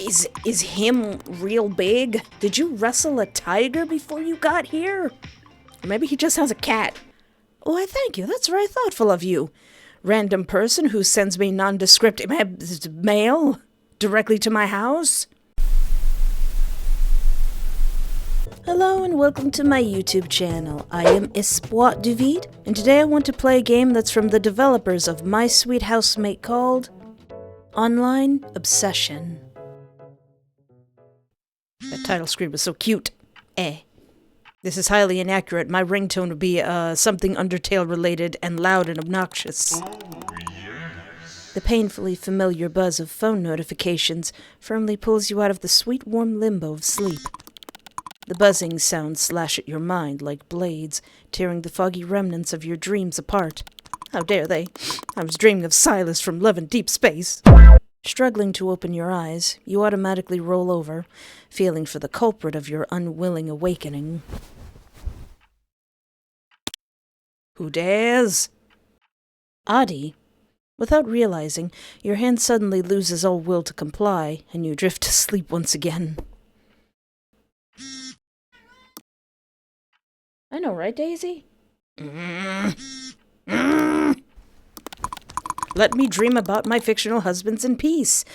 Is him real big? Did you wrestle a tiger before you got here? Or maybe he just has a cat. Why, thank you. That's very thoughtful of you. Random person who sends me nondescript mail directly to my house. Hello and welcome to my YouTube channel. I am Espoir David, and today I want to play a game that's from the developers of My Sweet Housemate called Online Obsession. That title screen was so cute. This is highly inaccurate. My ringtone would be something Undertale related and loud and obnoxious. Oh, yes. The painfully familiar buzz of phone notifications firmly pulls you out of the sweet warm limbo of sleep. The buzzing sounds slash at your mind like blades, tearing the foggy remnants of your dreams apart. How dare they? I was dreaming of Silas from Love in Deep Space. Struggling to open your eyes, you automatically roll over, feeling for the culprit of your unwilling awakening. Who dares? Adi. Without realizing, your hand suddenly loses all will to comply, and you drift to sleep once again. I know, right, Daisy? Let me dream about my fictional husbands in peace.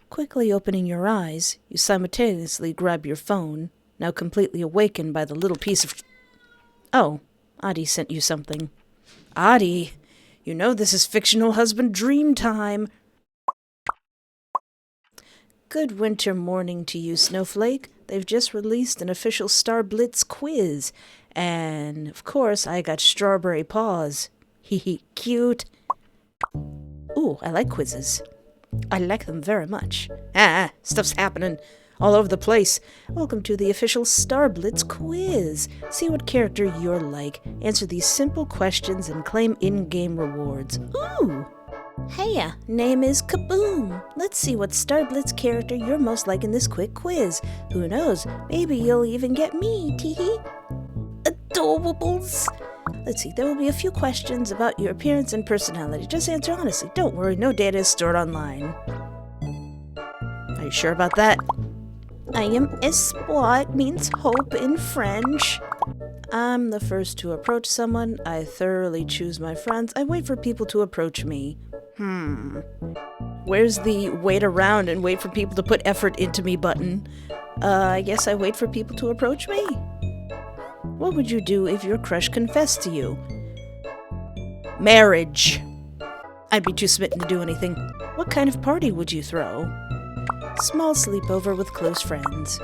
Quickly opening your eyes, you simultaneously grab your phone, now completely awakened by the little piece of... Oh, Adi sent you something. Adi, you know this is fictional husband dream time. Good winter morning to you, Snowflake. They've just released an official Star Blitz quiz. And, of course, I got strawberry paws. Hee cute. Ooh, I like quizzes. I like them very much. Stuff's happening all over the place. Welcome to the official Star Blitz quiz. See what character you're like, answer these simple questions, and claim in-game rewards. Ooh! Heya, name is Kaboom. Let's see what Star Blitz character you're most like in this quick quiz. Who knows, maybe you'll even get me, teehee. Adorables! Let's see, there will be a few questions about your appearance and personality. Just answer honestly. Don't worry, no data is stored online. Are you sure about that? I am espoir, it means hope in French. I'm the first to approach someone. I thoroughly choose my friends. I wait for people to approach me. Where's the wait around and wait for people to put effort into me button? I guess I wait for people to approach me. What would you do if your crush confessed to you? Marriage. I'd be too smitten to do anything. What kind of party would you throw? Small sleepover with close friends.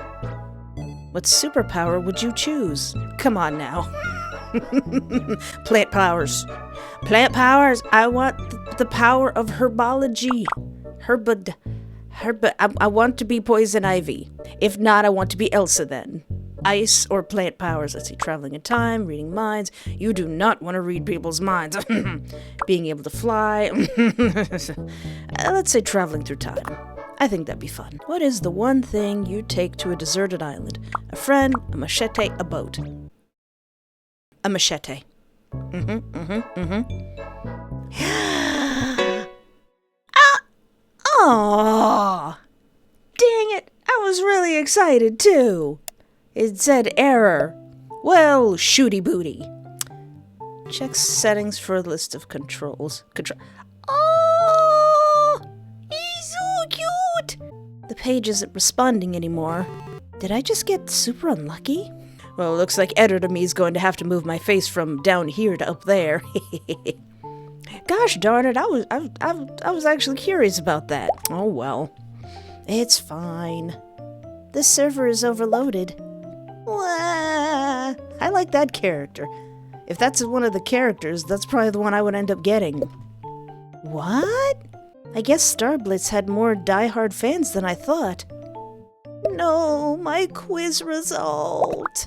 What superpower would you choose? Come on now. Plant powers. Plant powers. I want the power of herbology. I want to be Poison Ivy. If not, I want to be Elsa then. Ice or plant powers. Let's see, traveling in time, reading minds. You do not want to read people's minds. Being able to fly. Let's say traveling through time. I think that'd be fun. What is the one thing you'd take to a deserted island? A friend, a machete, a boat. A machete. Aw! Dang it! I was really excited too. It said error. Well, shooty booty. Check settings for a list of controls. Oh! He's so cute! The page isn't responding anymore. Did I just get super unlucky? Well, it looks like Editor Me's going to have to move my face from down here to up there. Gosh darn it, I was actually curious about that. Oh well. It's fine. This server is overloaded. Wah. I like that character. If that's one of the characters, that's probably the one I would end up getting. What? I guess Star Blitz had more diehard fans than I thought. No, my quiz result.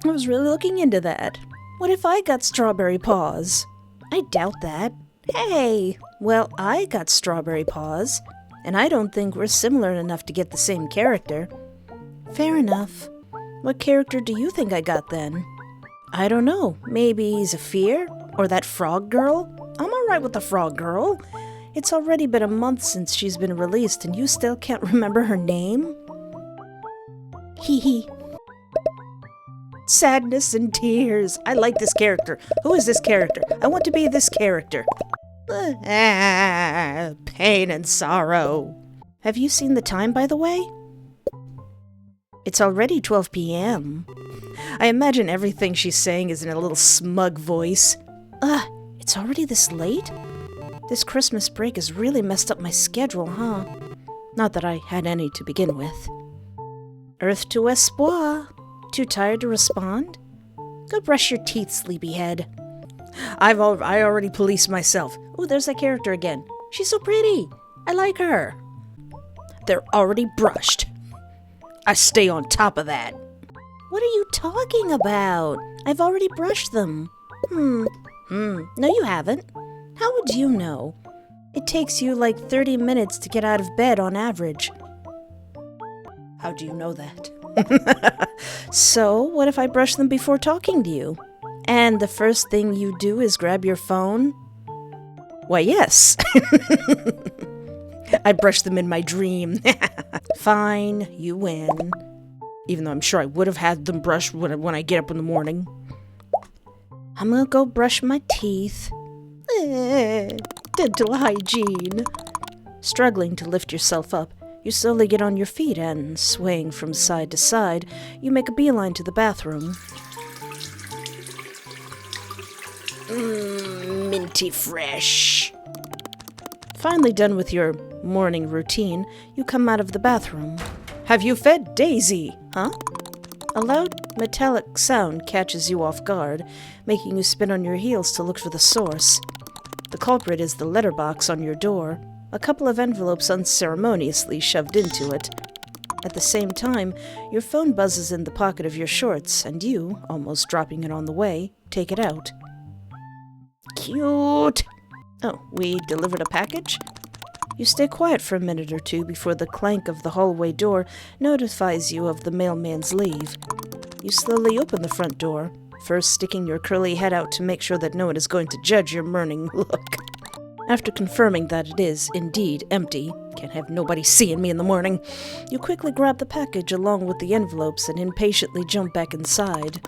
I was really looking into that. What if I got strawberry paws? I doubt that. Hey, well, I got strawberry paws, and I don't think we're similar enough to get the same character. Fair enough. What character do you think I got then? I don't know. Maybe Zephyr? Or that frog girl? I'm alright with the frog girl. It's already been a month since she's been released and you still can't remember her name? Hee hee. Sadness and tears. I like this character. Who is this character? I want to be this character. Pain and sorrow. Have you seen the time, by the way? It's already 12 p.m. I imagine everything she's saying is in a little smug voice. It's already this late? This Christmas break has really messed up my schedule, huh? Not that I had any to begin with. Earth to espoir. Too tired to respond? Go brush your teeth, sleepyhead. I already policed myself. Oh, there's that character again. She's so pretty. I like her. They're already brushed. I stay on top of that. What are you talking about? I've already brushed them. No, you haven't. How would you know? It takes you like 30 minutes to get out of bed on average. How do you know that? So, what if I brush them before talking to you? And the first thing you do is grab your phone? Why, yes. I brush them in my dream. Fine, you win. Even though I'm sure I would have had them brushed when I get up in the morning. I'm gonna go brush my teeth. Dental hygiene. Struggling to lift yourself up, you slowly get on your feet and, swaying from side to side, you make a beeline to the bathroom. Minty fresh. Finally done with your morning routine, you come out of the bathroom. Have you fed Daisy? Huh? A loud, metallic sound catches you off guard, making you spin on your heels to look for the source. The culprit is the letterbox on your door, a couple of envelopes unceremoniously shoved into it. At the same time, your phone buzzes in the pocket of your shorts, and you, almost dropping it on the way, take it out. Cute! Oh, we delivered a package? You stay quiet for a minute or two before the clank of the hallway door notifies you of the mailman's leave. You slowly open the front door, first sticking your curly head out to make sure that no one is going to judge your morning look. After confirming that it is, indeed, empty, can't have nobody seeing me in the morning, you quickly grab the package along with the envelopes and impatiently jump back inside.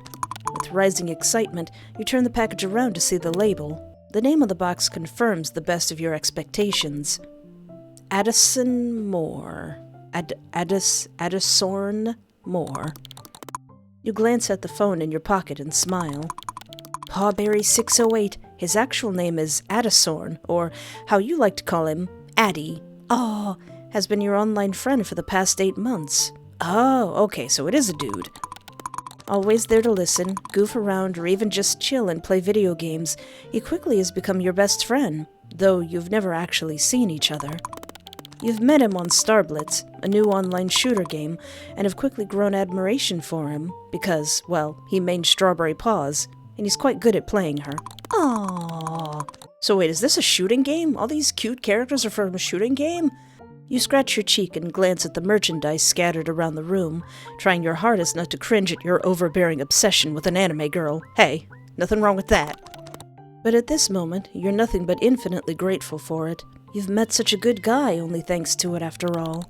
With rising excitement, you turn the package around to see the label. The name of the box confirms the best of your expectations. Addison Moore. Addison Moore. You glance at the phone in your pocket and smile. Pawberry 608. His actual name is Addison, or how you like to call him, Addie. Oh, has been your online friend for the past 8 months. Oh, okay, so it is a dude. Always there to listen, goof around, or even just chill and play video games, he quickly has become your best friend, though you've never actually seen each other. You've met him on Starblitz, a new online shooter game, and have quickly grown admiration for him, because, well, he mains Strawberry Paws, and he's quite good at playing her. Aww. So wait, is this a shooting game? All these cute characters are from a shooting game? You scratch your cheek and glance at the merchandise scattered around the room, trying your hardest not to cringe at your overbearing obsession with an anime girl. Hey, nothing wrong with that. But at this moment, you're nothing but infinitely grateful for it. You've met such a good guy only thanks to it after all.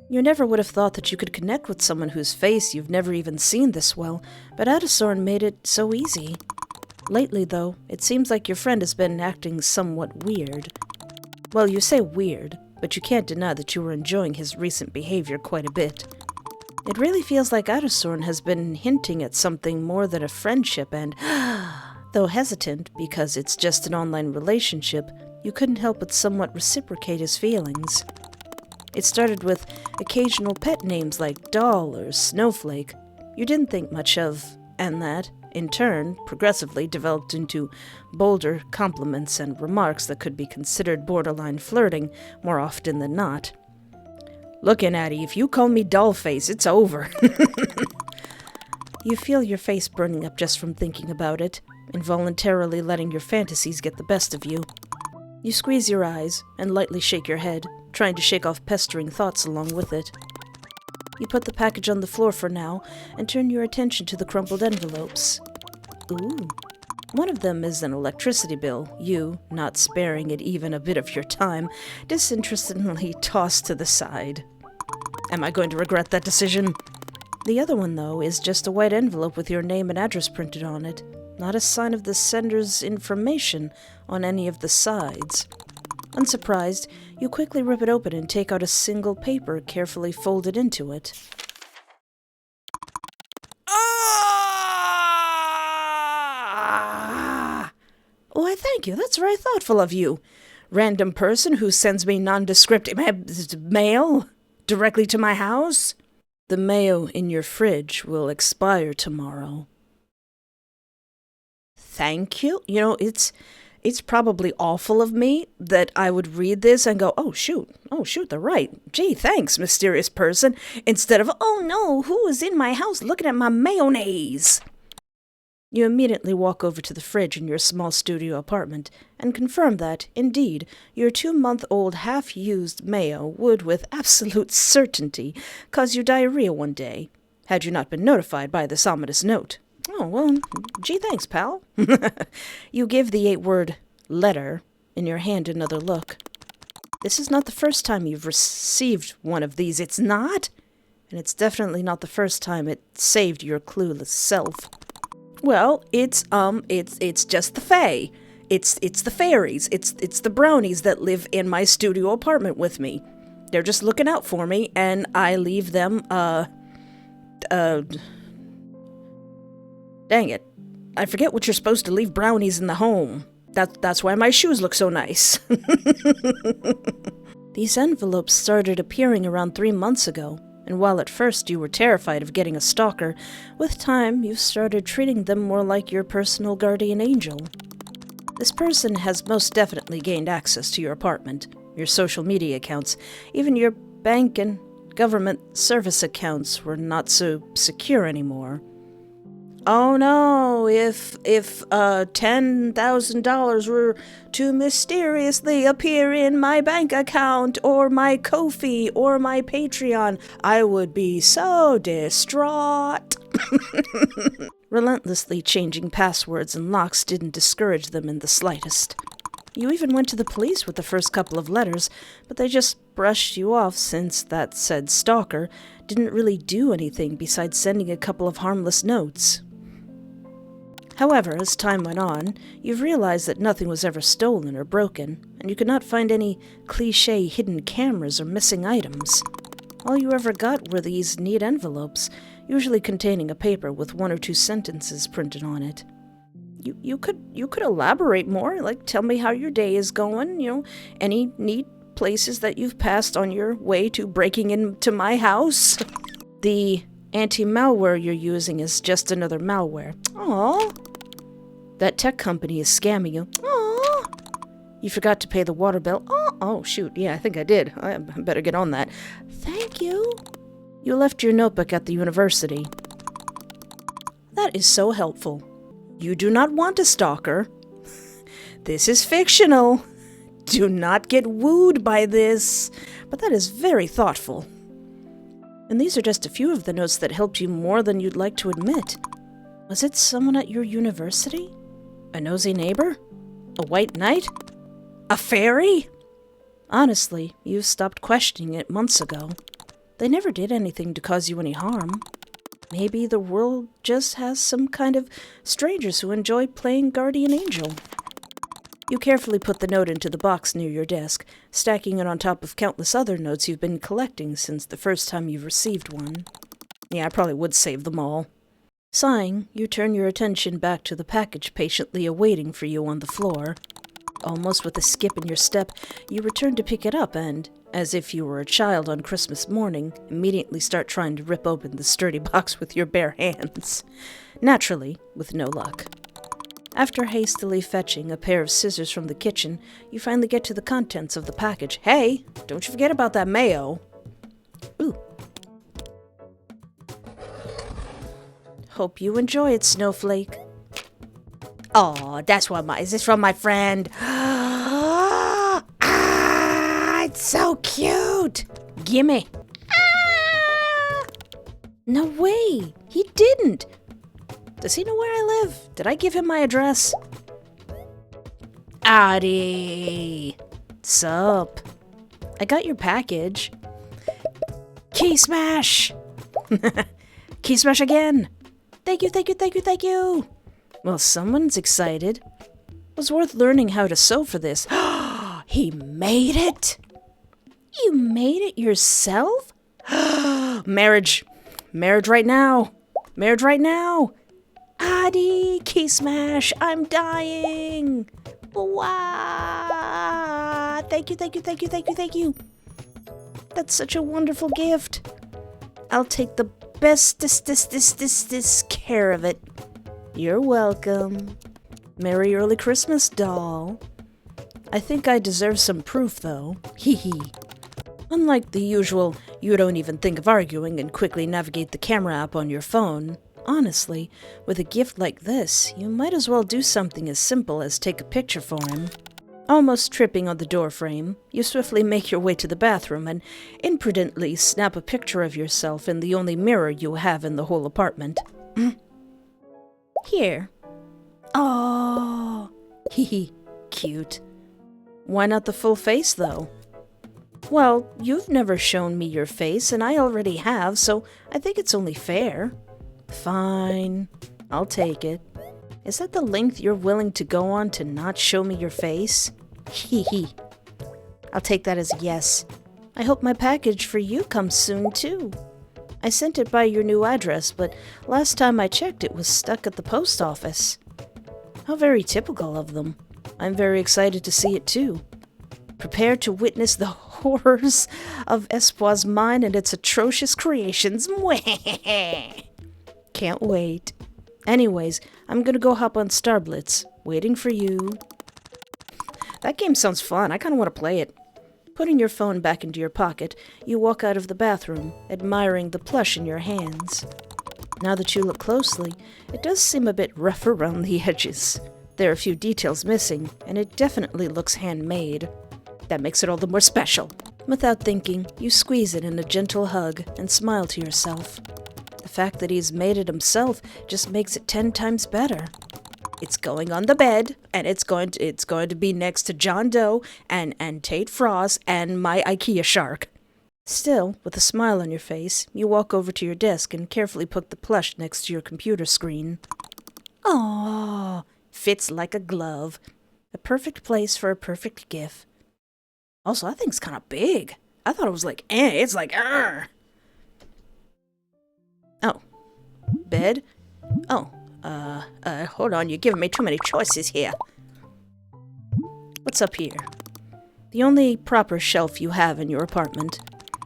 You never would have thought that you could connect with someone whose face you've never even seen this well, but Addison made it so easy. Lately, though, it seems like your friend has been acting somewhat weird. Well, you say weird, but you can't deny that you were enjoying his recent behavior quite a bit. It really feels like Addison has been hinting at something more than a friendship and, though hesitant because it's just an online relationship, you couldn't help but somewhat reciprocate his feelings. It started with occasional pet names like Doll or Snowflake you didn't think much of, and that, in turn, progressively developed into bolder compliments and remarks that could be considered borderline flirting more often than not. Lookin' Addie, if you call me Dollface, it's over. You feel your face burning up just from thinking about it, involuntarily letting your fantasies get the best of you. You squeeze your eyes and lightly shake your head, trying to shake off pestering thoughts along with it. You put the package on the floor for now and turn your attention to the crumpled envelopes. Ooh, One of them is an electricity bill you, not sparing it even a bit of your time, disinterestedly toss to the side. Am I going to regret that decision? The other one, though, is just a white envelope with your name and address printed on it. Not a sign of the sender's information on any of the sides. Unsurprised, you quickly rip it open and take out a single paper carefully folded into it. Why, thank you. That's very thoughtful of you. Random person who sends me nondescript mail directly to my house? The mayo in your fridge will expire tomorrow. Thank you. You know, it's probably awful of me that I would read this and go, oh shoot, they're right. Gee, thanks, mysterious person. Instead of, oh no, who is in my house looking at my mayonnaise? You immediately walk over to the fridge in your small studio apartment and confirm that, indeed, your 2-month-old half-used mayo would with absolute certainty cause you diarrhea one day, had you not been notified by this ominous note. Oh, well, gee, thanks, pal. You give the 8-word letter in your hand another look. This is not the first time you've received one of these, it's not? And it's definitely not the first time it saved your clueless self. Well, it's just the fae. It's the fairies. It's the brownies that live in my studio apartment with me. They're just looking out for me, and I leave them, dang it. I forget what you're supposed to leave brownies in the home. That's why my shoes look so nice. These envelopes started appearing around 3 months ago. And while at first you were terrified of getting a stalker, with time you've started treating them more like your personal guardian angel. This person has most definitely gained access to your apartment, your social media accounts, even your bank and government service accounts were not so secure anymore. Oh no, if $10,000 were to mysteriously appear in my bank account, or my Ko-fi, or my Patreon, I would be so distraught. Relentlessly changing passwords and locks didn't discourage them in the slightest. You even went to the police with the first couple of letters, but they just brushed you off since that said stalker didn't really do anything besides sending a couple of harmless notes. However, as time went on, you've realized that nothing was ever stolen or broken, and you could not find any cliché hidden cameras or missing items. All you ever got were these neat envelopes, usually containing a paper with 1 or 2 sentences printed on it. You could elaborate more, like tell me how your day is going, any neat places that you've passed on your way to breaking into my house. The anti-malware you're using is just another malware. Aww. That tech company is scamming you. Aww. You forgot to pay the water bill. Oh, shoot. Yeah, I think I did. I better get on that. Thank you. You left your notebook at the university. That is so helpful. You do not want a stalker. This is fictional. Do not get wooed by this. But that is very thoughtful. And these are just a few of the notes that helped you more than you'd like to admit. Was it someone at your university? A nosy neighbor? A white knight? A fairy? Honestly, you stopped questioning it months ago. They never did anything to cause you any harm. Maybe the world just has some kind of strangers who enjoy playing guardian angel. You carefully put the note into the box near your desk, stacking it on top of countless other notes you've been collecting since the first time you've received one. Yeah, I probably would save them all. Sighing, you turn your attention back to the package patiently awaiting for you on the floor. Almost with a skip in your step, you return to pick it up and, as if you were a child on Christmas morning, immediately start trying to rip open the sturdy box with your bare hands. Naturally, with no luck. After hastily fetching a pair of scissors from the kitchen, you finally get to the contents of the package. Hey, don't you forget about that mayo. Ooh. Hope you enjoy it, Snowflake. Oh, that's what is this from my friend? It's so cute. Gimme. No way. He didn't. Does he know where I live? Did I give him my address? Adi! Sup? I got your package. Key smash! Key smash again! Thank you, thank you, thank you, thank you! Well, someone's excited. It was worth learning how to sew for this. He made it? You made it yourself? Marriage. Marriage right now. Marriage right now. Adi, key smash. I'm dying. Wow. Thank you, thank you, thank you, thank you, thank you. That's such a wonderful gift. I'll take the bestest care of it. You're welcome. Merry early Christmas, doll. I think I deserve some proof, though. Hee hee. Unlike the usual, you don't even think of arguing and quickly navigate the camera app on your phone. Honestly, with a gift like this, you might as well do something as simple as take a picture for him. Almost tripping on the door frame, you swiftly make your way to the bathroom and imprudently snap a picture of yourself in the only mirror you have in the whole apartment. Here. Oh, hee hee, cute. Why not the full face, though? Well, you've never shown me your face, and I already have, so I think it's only fair. Fine, I'll take it. Is that the length you're willing to go on to not show me your face? Hee hee. I'll take that as a yes. I hope my package for you comes soon, too. I sent it by your new address, but last time I checked it was stuck at the post office. How very typical of them. I'm very excited to see it, too. Prepare to witness the horrors of Espoir's mind and its atrocious creations. Can't wait. Anyways, I'm gonna go hop on Starblitz, waiting for you. That game sounds fun. I kinda want to play it. Putting your phone back into your pocket, you walk out of the bathroom, admiring the plush in your hands. Now that you look closely, it does seem a bit rough around the edges. There are a few details missing, and it definitely looks handmade. That makes it all the more special. Without thinking, you squeeze it in a gentle hug and smile to yourself. The fact that he's made it himself just makes it 10 times better. It's going on the bed, and it's going to be next to John Doe and Tate Frost and my IKEA shark. Still, with a smile on your face, you walk over to your desk and carefully put the plush next to your computer screen. Aww, fits like a glove. A perfect place for a perfect gift. Also, that thing's kind of big. I thought it was like, it's like, Oh. Bed? Oh, hold on, you're giving me too many choices here. What's up here? The only proper shelf you have in your apartment.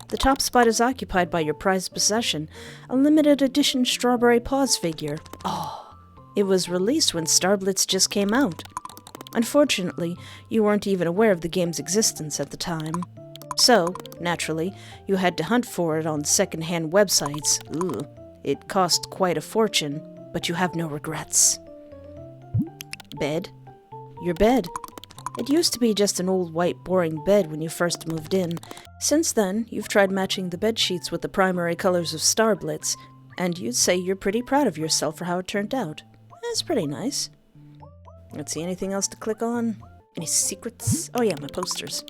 The top spot is occupied by your prized possession, a limited edition Strawberry Paws figure. Oh, it was released when Starblitz just came out. Unfortunately, you weren't even aware of the game's existence at the time. So, naturally, you had to hunt for it on second-hand websites. Ooh, it cost quite a fortune, but you have no regrets. Bed? Your bed. It used to be just an old white boring bed when you first moved in. Since then, you've tried matching the bed sheets with the primary colors of Starblitz, and you'd say you're pretty proud of yourself for how it turned out. That's pretty nice. Let's see, anything else to click on? Any secrets? Oh yeah, my posters.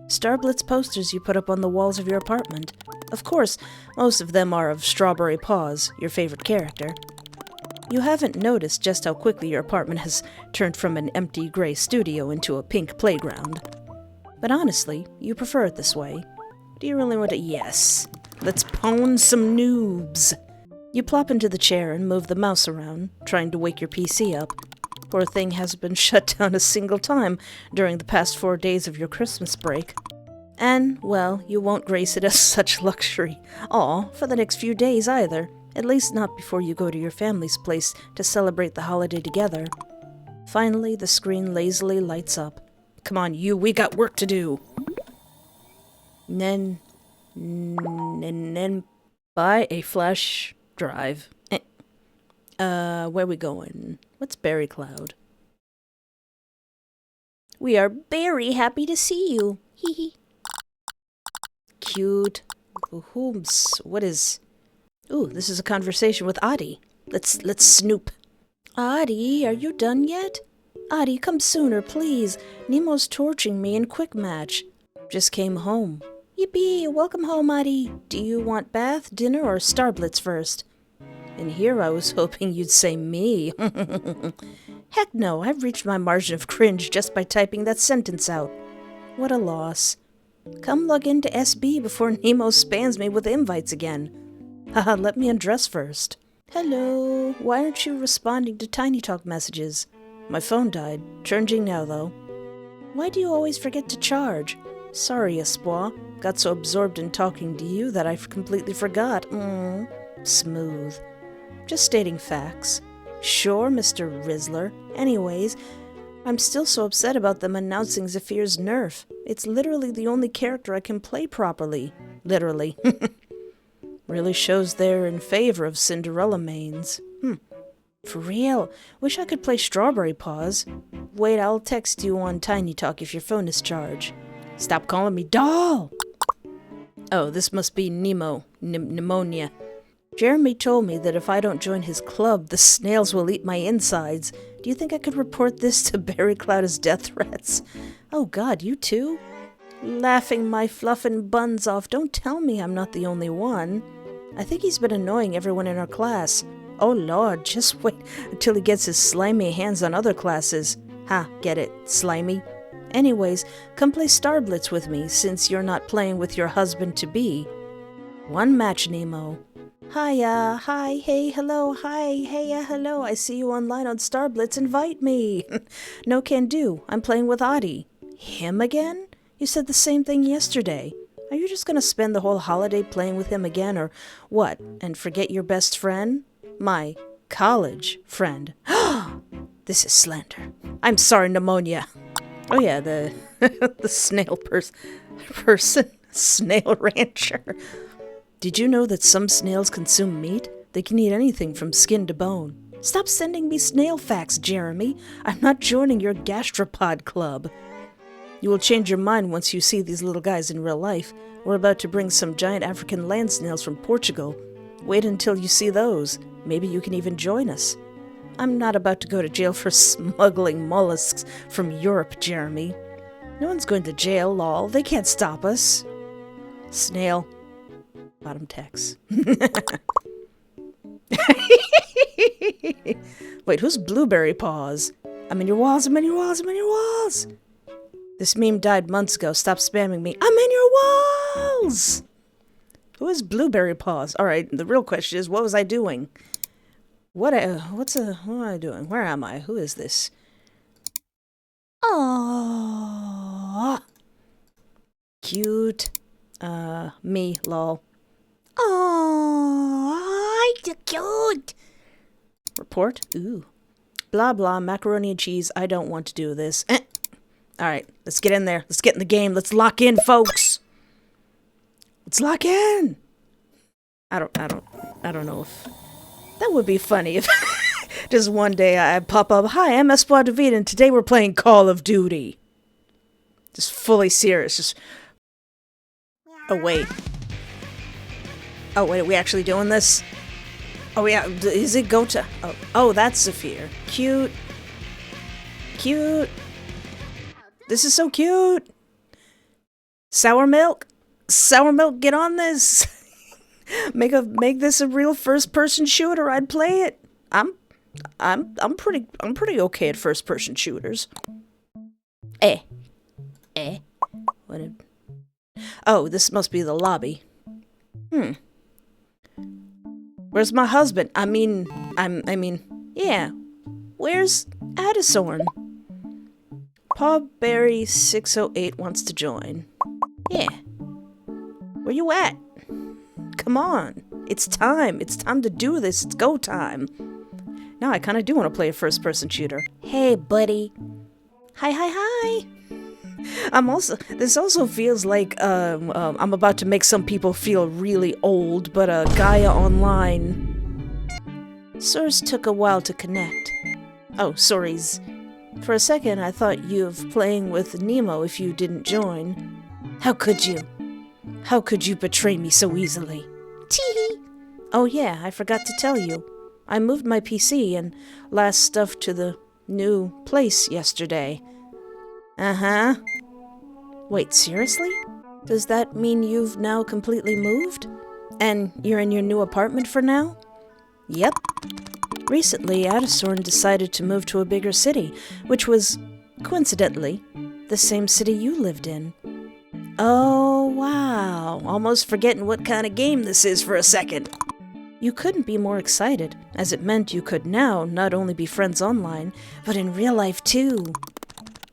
Starblitz posters you put up on the walls of your apartment. Of course, most of them are of Strawberry Paws, your favorite character. You haven't noticed just how quickly your apartment has turned from an empty gray studio into a pink playground. But honestly, you prefer it this way. Do you really want to? Yes. Let's pwn some noobs. You plop into the chair and move the mouse around, trying to wake your PC up. Poor thing hasn't been shut down a single time during the past 4 days of your Christmas break. And, well, you won't grace it as such luxury. Aw, for the next few days either. At least not before you go to your family's place to celebrate the holiday together. Finally, the screen lazily lights up. Come on, you, we got work to do. Then buy a flash drive. Where we going? What's Berry Cloud? We are very happy to see you. Hee hee. Cute. Whooms. What is... Ooh, this is a conversation with Adi. Let's snoop. Adi, are you done yet? Adi, come sooner, please. Nemo's torching me in quick match. Just came home. Yippee, welcome home, Adi. Do you want bath, dinner, or starblitz first? And here I was hoping you'd say me. Heck no, I've reached my margin of cringe just by typing that sentence out. What a loss. Come log into SB before Nemo spams me with invites again. Haha, let me undress first. Hello, why aren't you responding to Tiny Talk messages? My phone died. Charging now, though. Why do you always forget to charge? Sorry, Espoir. Got so absorbed in talking to you that I completely forgot. Smooth. Just stating facts. Sure, Mr. Rizzler. Anyways, I'm still so upset about them announcing Zephyr's nerf. It's literally the only character I can play properly. Literally. Really shows they're in favor of Cinderella mains. For real. Wish I could play Strawberry Paws. Wait, I'll text you on Tiny Talk if your phone is charged. Stop calling me doll! Oh, this must be Nemo. Pneumonia. Jeremy told me that if I don't join his club, the snails will eat my insides. Do you think I could report this to Barry Cloud as death threats? Oh god, you too? Laughing my fluffin' buns off. Don't tell me I'm not the only one. I think he's been annoying everyone in our class. Oh lord, just wait until he gets his slimy hands on other classes. Ha, get it, slimy? Anyways, come play Starblitz with me, since you're not playing with your husband-to-be. One match, Nemo. Hiya, hi, hey, hello, hi, hey, hello, I see you online on Starblitz, invite me. No can do, I'm playing with Adi. Him again? You said the same thing yesterday. Are you just gonna spend the whole holiday playing with him again, or what, and forget your best friend? My college friend. This is slander. I'm sorry, Pneumonia. Oh yeah, the the snail person, snail rancher. Did you know that some snails consume meat? They can eat anything from skin to bone. Stop sending me snail facts, Jeremy. I'm not joining your gastropod club. You will change your mind once you see these little guys in real life. We're about to bring some giant African land snails from Portugal. Wait until you see those. Maybe you can even join us. I'm not about to go to jail for smuggling mollusks from Europe, Jeremy. No one's going to jail, lol. They can't stop us. Snail. Bottom text. Wait, who's Blueberry Paws? I'm in your walls, I'm in your walls, I'm in your walls! This meme died months ago. Stop spamming me. I'm in your walls! Who is Blueberry Paws? Alright, the real question is, what was I doing? What am I doing? Where am I? Who is this? Aww. Cute. Me, lol. Aww, you're cute. Report? Ooh. Blah blah, macaroni and cheese. I don't want to do this. Alright, let's get in there. Let's get in the game. Let's lock in, folks. Let's lock in. I don't know if that would be funny if just one day I pop up, hi, I'm Espoir David, and today we're playing Call of Duty. Just fully serious. Just. Oh wait, are we actually doing this? Oh yeah, is it go to? Oh, that's Zephyr. Cute. Cute. This is so cute. Sour milk. Sour milk, get on this. Make this a real first-person shooter. I'd play it. I'm pretty okay at first-person shooters. What? Oh, this must be the lobby. Where's my husband? I mean, yeah. Where's Addisorn? Pawberry 608 wants to join. Yeah. Where you at? Come on. It's time. It's time to do this. It's go time. Now I kind of do want to play a first-person shooter. Hey, buddy. Hi. This also feels like I'm about to make some people feel really old, but Gaia Online. Source took a while to connect. Oh, sorries. For a second, I thought you were playing with Nemo if you didn't join. How could you? How could you betray me so easily? Tee-hee! Oh yeah, I forgot to tell you. I moved my PC and last stuff to the new place yesterday. Uh-huh. Wait, seriously? Does that mean you've now completely moved? And you're in your new apartment for now? Yep. Recently, Adisorn decided to move to a bigger city, which was, coincidentally, the same city you lived in. Oh, wow. Almost forgetting what kind of game this is for a second. You couldn't be more excited, as it meant you could now not only be friends online, but in real life too.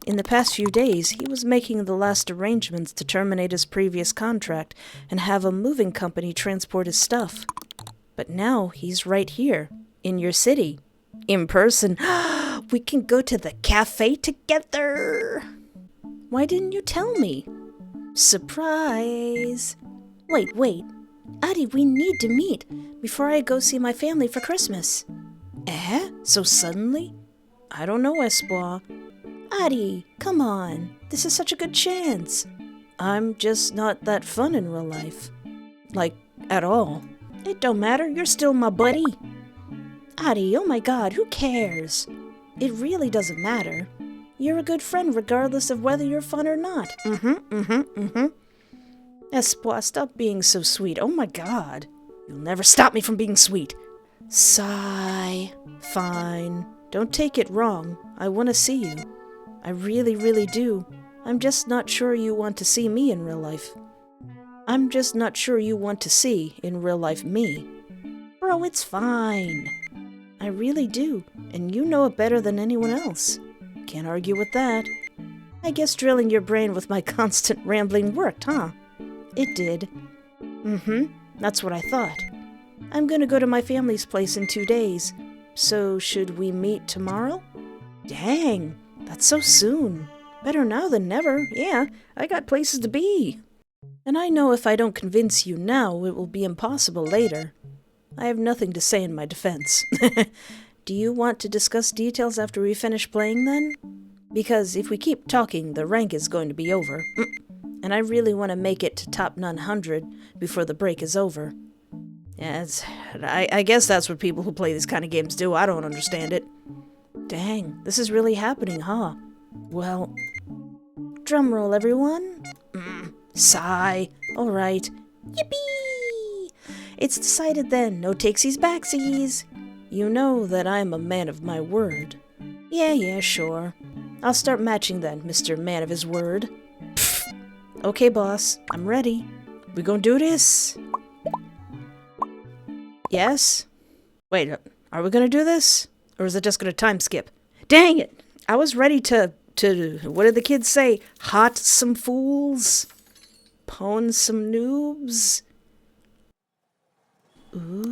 In the past few days, he was making the last arrangements to terminate his previous contract and have a moving company transport his stuff. But now he's right here, in your city, in person. We can go to the cafe together. Why didn't you tell me? Surprise. Wait. Adi, we need to meet before I go see my family for Christmas. So suddenly? I don't know, Espoir. Adi, come on. This is such a good chance. I'm just not that fun in real life. Like, at all. It don't matter, you're still my buddy. Adi, oh my god, who cares? It really doesn't matter. You're a good friend regardless of whether you're fun or not. Espoir, stop being so sweet. Oh my god. You'll never stop me from being sweet. Sigh. Fine. Don't take it wrong. I want to see you. I really, really do. I'm just not sure you want to see me in real life. I'm just not sure you want to see, in real life, me. Bro, it's fine. I really do, and you know it better than anyone else. Can't argue with that. I guess drilling your brain with my constant rambling worked, huh? It did. That's what I thought. I'm gonna go to my family's place in 2 days. So, should we meet tomorrow? Dang, that's so soon. Better now than never. Yeah, I got places to be. And I know if I don't convince you now, it will be impossible later. I have nothing to say in my defense. Do you want to discuss details after we finish playing, then? Because if we keep talking, the rank is going to be over. And I really want to make it to top 900 before the break is over. Yes, I guess that's what people who play these kind of games do. I don't understand it. Dang, this is really happening, huh? Well, drumroll, everyone. Sigh. All right. Yippee! It's decided then. No takesies backsies. You know that I'm a man of my word. Yeah, sure. I'll start matching then, Mr. Man of his word. Pfft. Okay, boss. I'm ready. We gonna do this? Yes? Wait, are we gonna do this? Or is it just gonna time skip? Dang it! I was ready to what did the kids say? Hot some fools? Pwn some noobs? Ooh.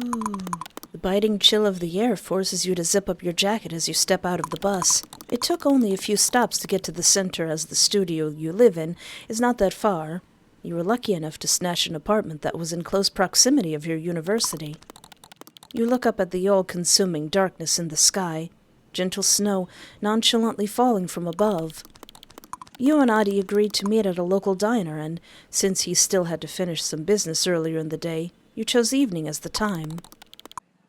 The biting chill of the air forces you to zip up your jacket as you step out of the bus. It took only a few stops to get to the center, as the studio you live in is not that far. You were lucky enough to snatch an apartment that was in close proximity of your university. You look up at the all-consuming darkness in the sky, gentle snow nonchalantly falling from above. You and Adi agreed to meet at a local diner, and since he still had to finish some business earlier in the day, you chose evening as the time.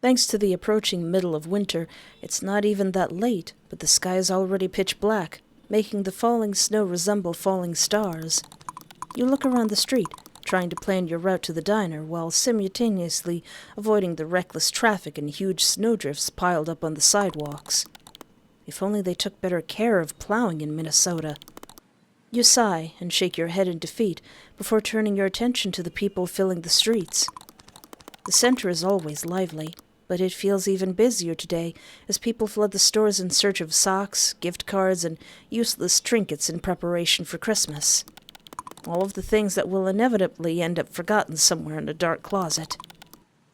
Thanks to the approaching middle of winter, it's not even that late, but the sky is already pitch black, making the falling snow resemble falling stars. You look around the street, trying to plan your route to the diner while simultaneously avoiding the reckless traffic and huge snowdrifts piled up on the sidewalks. If only they took better care of plowing in Minnesota. You sigh and shake your head in defeat before turning your attention to the people filling the streets. The center is always lively, but it feels even busier today as people flood the stores in search of socks, gift cards, and useless trinkets in preparation for Christmas. All of the things that will inevitably end up forgotten somewhere in a dark closet.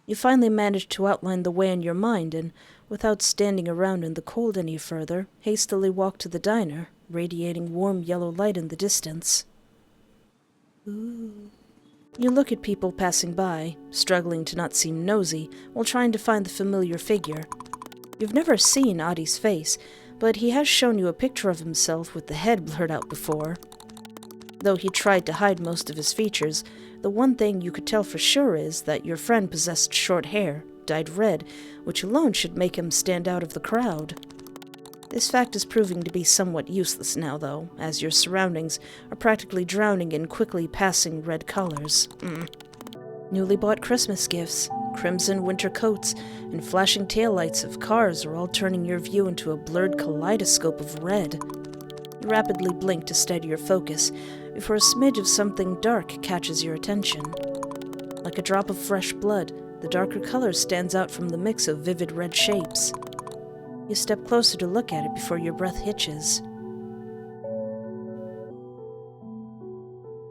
You finally manage to outline the way in your mind and, without standing around in the cold any further, hastily walk to the diner, radiating warm yellow light in the distance. Ooh. You look at people passing by, struggling to not seem nosy, while trying to find the familiar figure. You've never seen Adi's face, but he has shown you a picture of himself with the head blurred out before. Though he tried to hide most of his features, the one thing you could tell for sure is that your friend possessed short hair, dyed red, which alone should make him stand out of the crowd. This fact is proving to be somewhat useless now, though, as your surroundings are practically drowning in quickly passing red colors. Newly bought Christmas gifts, crimson winter coats, and flashing taillights of cars are all turning your view into a blurred kaleidoscope of red. You rapidly blink to steady your focus before a smidge of something dark catches your attention. Like a drop of fresh blood, the darker color stands out from the mix of vivid red shapes. You step closer to look at it before your breath hitches.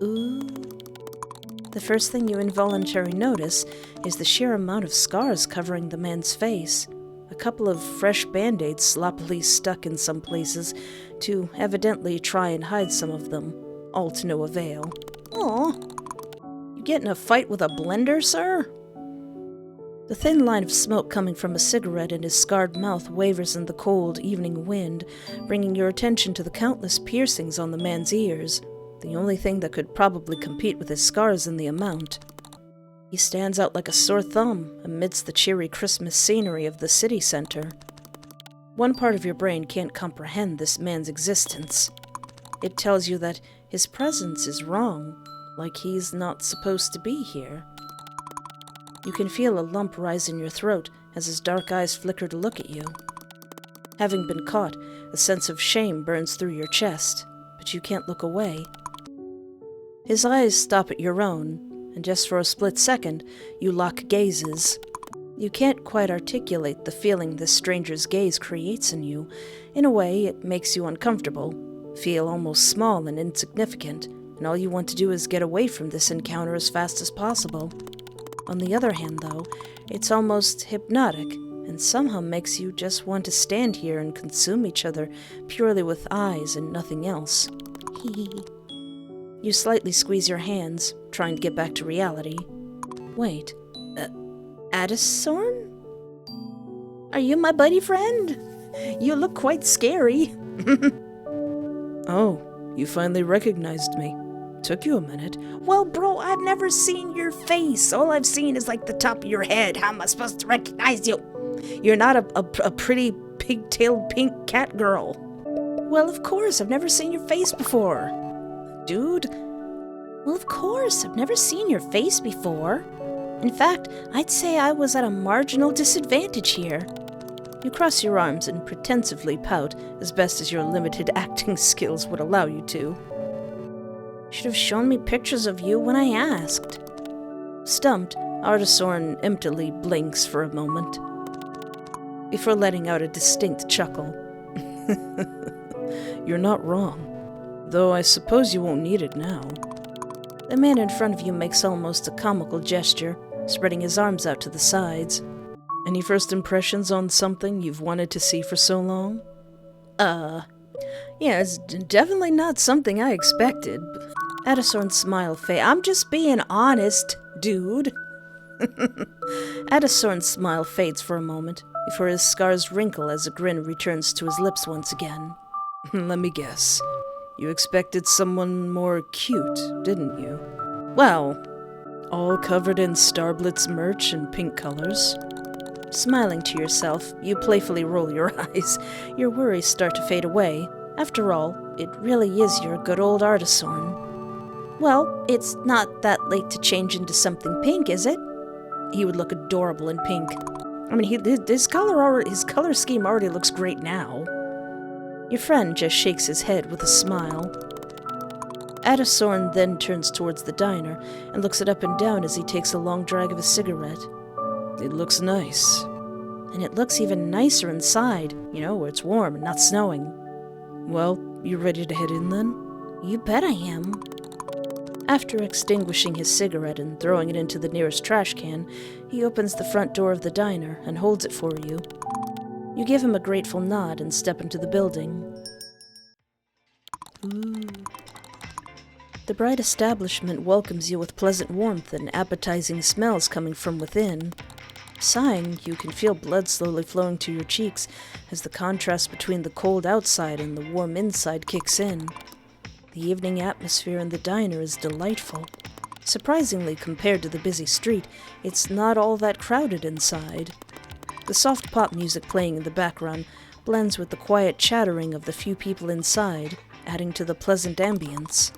Ooh. The first thing you involuntarily notice is the sheer amount of scars covering the man's face. A couple of fresh band-aids sloppily stuck in some places to evidently try and hide some of them, all to no avail. Aw, you get in a fight with a blender, sir? The thin line of smoke coming from a cigarette in his scarred mouth wavers in the cold evening wind, bringing your attention to the countless piercings on the man's ears, the only thing that could probably compete with his scars in the amount. He stands out like a sore thumb amidst the cheery Christmas scenery of the city center. One part of your brain can't comprehend this man's existence. It tells you that his presence is wrong, like he's not supposed to be here. You can feel a lump rise in your throat as his dark eyes flicker to look at you. Having been caught, a sense of shame burns through your chest, but you can't look away. His eyes stop at your own, and just for a split second, you lock gazes. You can't quite articulate the feeling this stranger's gaze creates in you. In a way, it makes you uncomfortable, feel almost small and insignificant, and all you want to do is get away from this encounter as fast as possible. On the other hand, though, it's almost hypnotic, and somehow makes you just want to stand here and consume each other purely with eyes and nothing else. You slightly squeeze your hands, trying to get back to reality. Wait, Addison? Are you my buddy friend? You look quite scary. Oh, you finally recognized me. Took you a minute. Well, bro, I've never seen your face. All I've seen is like the top of your head. How am I supposed to recognize you? You're not a pretty pigtailed pink cat girl. Well, of course, I've never seen your face before. Dude? Well, of course, I've never seen your face before. In fact, I'd say I was at a marginal disadvantage here. You cross your arms and pretensively pout as best as your limited acting skills would allow you to. Should have shown me pictures of you when I asked. Stumped, Artisorn emptily blinks for a moment, before letting out a distinct chuckle. You're not wrong, though I suppose you won't need it now. The man in front of you makes almost a comical gesture, spreading his arms out to the sides. Any first impressions on something you've wanted to see for so long? Yeah, it's definitely not something I expected. Addison's smile I'm just being honest, dude. Addison's smile fades for a moment, before his scars wrinkle as a grin returns to his lips once again. Let me guess. You expected someone more cute, didn't you? Well, all covered in Starblitz merch and pink colors? Smiling to yourself, you playfully roll your eyes. Your worries start to fade away. After all, it really is your good old Artisorn. Well, it's not that late to change into something pink, is it? He would look adorable in pink. I mean, his color scheme already looks great now. Your friend just shakes his head with a smile. Addison then turns towards the diner and looks it up and down as he takes a long drag of a cigarette. It looks nice. And it looks even nicer inside, where it's warm and not snowing. Well, you ready to head in then? You bet I am. After extinguishing his cigarette and throwing it into the nearest trash can, he opens the front door of the diner and holds it for you. You give him a grateful nod and step into the building. Ooh. The bright establishment welcomes you with pleasant warmth and appetizing smells coming from within. Sighing, you can feel blood slowly flowing to your cheeks as the contrast between the cold outside and the warm inside kicks in. The evening atmosphere in the diner is delightful. Surprisingly, compared to the busy street, it's not all that crowded inside. The soft pop music playing in the background blends with the quiet chattering of the few people inside, adding to the pleasant ambience.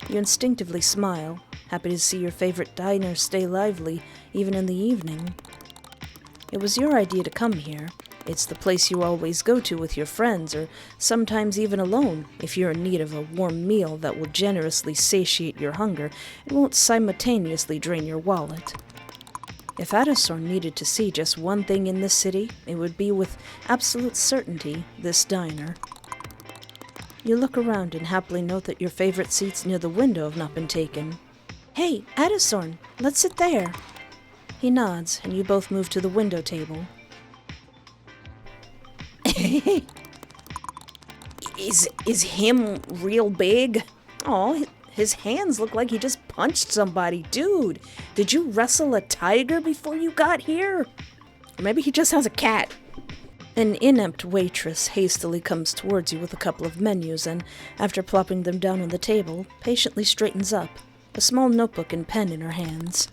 You instinctively smile, happy to see your favorite diner stay lively, even in the evening. It was your idea to come here. It's the place you always go to with your friends, or sometimes even alone, if you're in need of a warm meal that will generously satiate your hunger and won't simultaneously drain your wallet. If Adasor needed to see just one thing in this city, it would be with absolute certainty this diner. You look around and happily note that your favorite seats near the window have not been taken. "Hey, Adasorn, let's sit there." He nods, and you both move to the window table. Is him real big? Aw, his hands look like he just punched somebody. Dude, did you wrestle a tiger before you got here? Or maybe he just has a cat. An inept waitress hastily comes towards you with a couple of menus and, after plopping them down on the table, patiently straightens up, a small notebook and pen in her hands.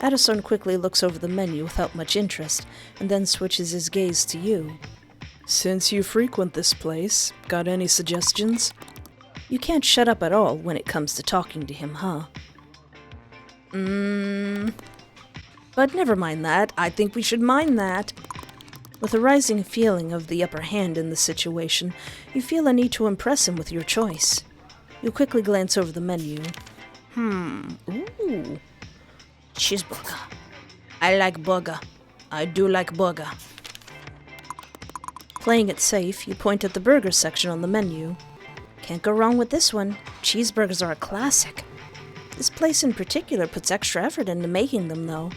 Addison quickly looks over the menu without much interest, and then switches his gaze to you. Since you frequent this place, got any suggestions? You can't shut up at all when it comes to talking to him, huh? But never mind that. I think we should mind that. With a rising feeling of the upper hand in the situation, you feel a need to impress him with your choice. You quickly glance over the menu. Ooh. Cheeseburger. I like burger. I do like burger. Playing it safe, you point at the burger section on the menu. Can't go wrong with this one. Cheeseburgers are a classic. This place in particular puts extra effort into making them, though.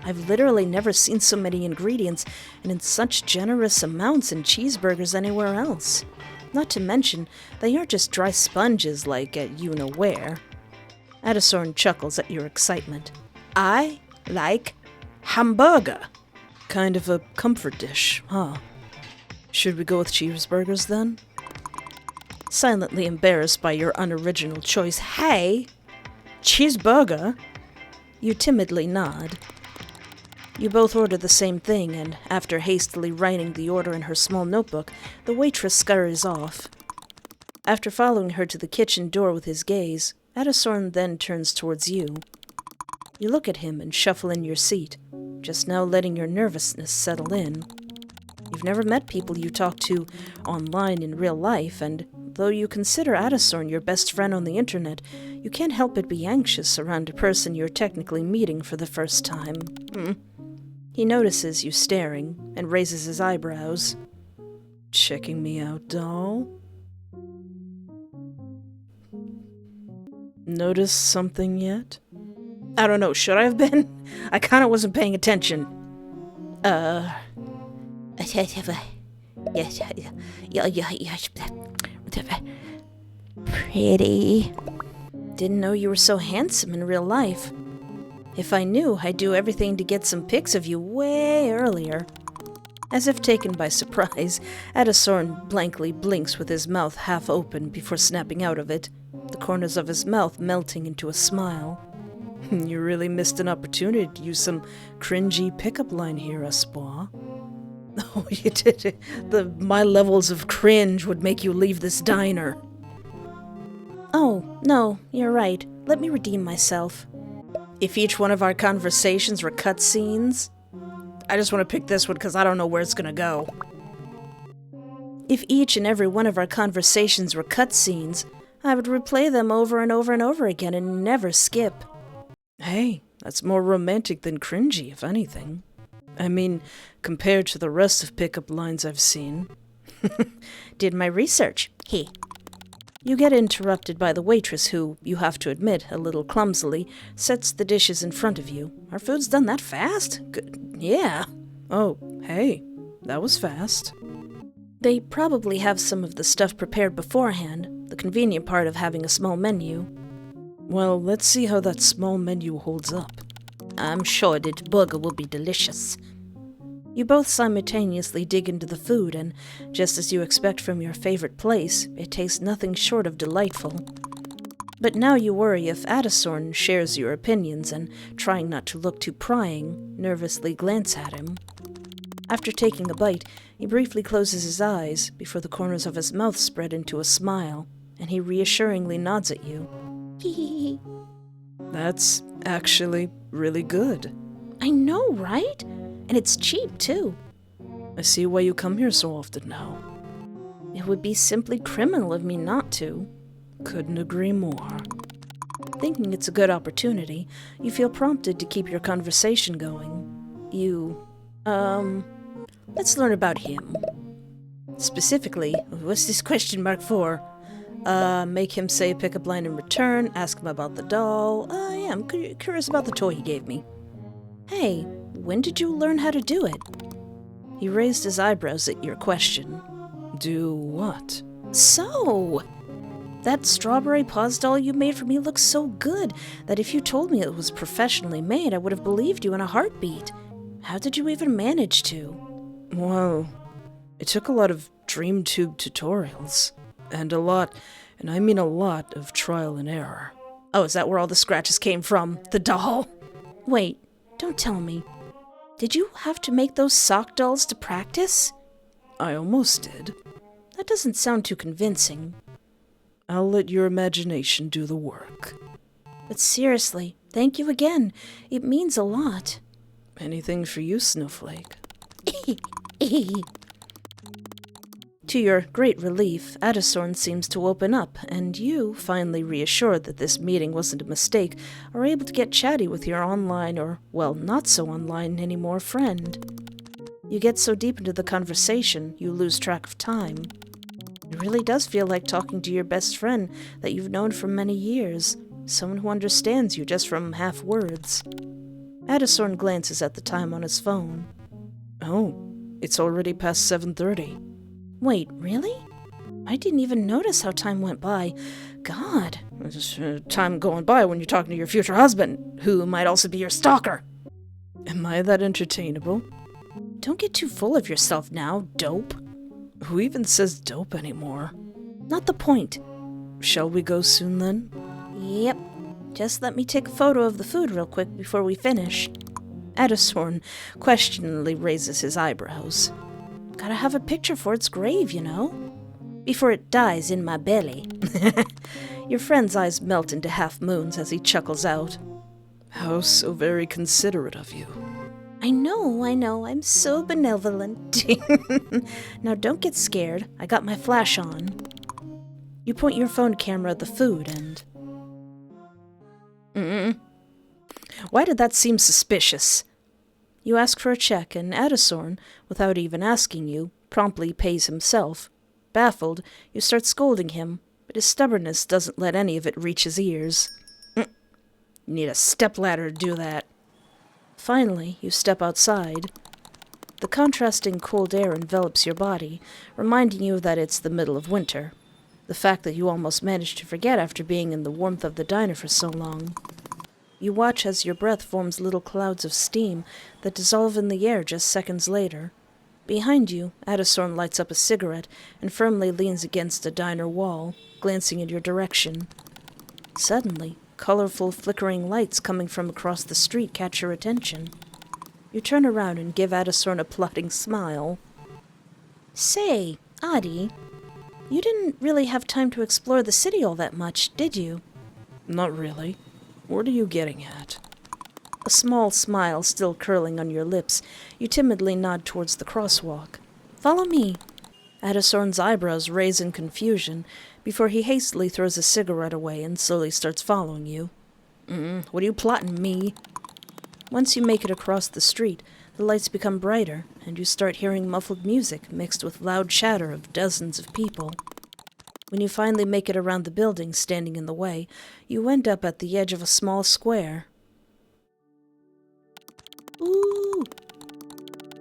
I've literally never seen so many ingredients and in such generous amounts in cheeseburgers anywhere else. Not to mention, they aren't just dry sponges like at you-know-where. Adasorn chuckles at your excitement. I like hamburger. Kind of a comfort dish, huh? Should we go with cheeseburgers then? Silently embarrassed by your unoriginal choice, hey, cheeseburger? You timidly nod. You both order the same thing, and after hastily writing the order in her small notebook, the waitress scurries off. After following her to the kitchen door with his gaze, Adasorn then turns towards you. You look at him and shuffle in your seat, just now letting your nervousness settle in. You've never met people you talk to online in real life, and though you consider Adasorn your best friend on the internet, you can't help but be anxious around a person you're technically meeting for the first time. He notices you staring and raises his eyebrows. Checking me out, doll? Notice something yet? I don't know, should I have been? I kinda wasn't paying attention. Pretty. Didn't know you were so handsome in real life. If I knew, I'd do everything to get some pics of you way earlier. As if taken by surprise, Adasorn blankly blinks with his mouth half open before snapping out of it, the corners of his mouth melting into a smile. You really missed an opportunity to use some cringy pickup line here, Espoir. Oh, you did it. My levels of cringe would make you leave this diner. Oh, no, you're right. Let me redeem myself. If each one of our conversations were cutscenes, I just want to pick this one because I don't know where it's going to go. If each and every one of our conversations were cutscenes, I would replay them over and over and over again and never skip. Hey, that's more romantic than cringy, if anything. I mean, compared to the rest of pickup lines I've seen. Did my research. He. You get interrupted by the waitress who, you have to admit, a little clumsily, sets the dishes in front of you. Our food's done that fast? Good. Yeah. Oh, hey, that was fast. They probably have some of the stuff prepared beforehand, the convenient part of having a small menu. Well, let's see how that small menu holds up. I'm sure that burger will be delicious. You both simultaneously dig into the food, and just as you expect from your favorite place, it tastes nothing short of delightful. But now you worry if Adisorn shares your opinions and, trying not to look too prying, nervously glance at him. After taking a bite, he briefly closes his eyes before the corners of his mouth spread into a smile, and he reassuringly nods at you. Hee. That's actually really good. I know, right? And it's cheap, too. I see why you come here so often now. It would be simply criminal of me not to. Couldn't agree more. Thinking it's a good opportunity, you feel prompted to keep your conversation going. Let's learn about him. Specifically, what's this question mark for? Make him say a pickup line in return, ask him about the doll. Yeah, I'm curious about the toy he gave me. Hey, when did you learn how to do it? He raised his eyebrows at your question. Do what? So, that strawberry paws doll you made for me looks so good that if you told me it was professionally made, I would have believed you in a heartbeat. How did you even manage to? Well, it took a lot of DreamTube tutorials. And I mean a lot of trial and error. Oh, is that where all the scratches came from? The doll? Wait, don't tell me. Did you have to make those sock dolls to practice? I almost did. That doesn't sound too convincing. I'll let your imagination do the work. But seriously, thank you again. It means a lot. Anything for you, Snowflake. To your great relief, Adisorn seems to open up, and you, finally reassured that this meeting wasn't a mistake, are able to get chatty with your online, or, well, not so online anymore, friend. You get so deep into the conversation, you lose track of time. It really does feel like talking to your best friend that you've known for many years, someone who understands you just from half words. Adisorn glances at the time on his phone. Oh, it's already past 7:30. Wait, really? I didn't even notice how time went by. God. Time going by when you're talking to your future husband, who might also be your stalker. Am I that entertainable? Don't get too full of yourself now, dope. Who even says dope anymore? Not the point. Shall we go soon then? Yep. Just let me take a photo of the food real quick before we finish. Adisorn questioningly raises his eyebrows. Gotta have a picture for its grave, you know? Before it dies in my belly. Your friend's eyes melt into half moons as he chuckles out. How so very considerate of you. I know, I'm so benevolent. Now don't get scared, I got my flash on. You point your phone camera at the food and... Why did that seem suspicious? You ask for a check, and Adisorn, without even asking you, promptly pays himself. Baffled, you start scolding him, but his stubbornness doesn't let any of it reach his ears. You need a stepladder to do that. Finally, you step outside. The contrasting cold air envelops your body, reminding you that it's the middle of winter. The fact that you almost managed to forget after being in the warmth of the diner for so long. You watch as your breath forms little clouds of steam that dissolve in the air just seconds later. Behind you, Adisorn lights up a cigarette and firmly leans against a diner wall, glancing in your direction. Suddenly, colorful flickering lights coming from across the street catch your attention. You turn around and give Adisorn a plotting smile. Say, Adi, you didn't really have time to explore the city all that much, did you? Not really. What are you getting at? A small smile still curling on your lips, you timidly nod towards the crosswalk. Follow me. Adisorn's eyebrows raise in confusion before he hastily throws a cigarette away and slowly starts following you. What are you plotting, me? Once you make it across the street, the lights become brighter, and you start hearing muffled music mixed with loud chatter of dozens of people. When you finally make it around the building standing in the way, you end up at the edge of a small square. Ooh!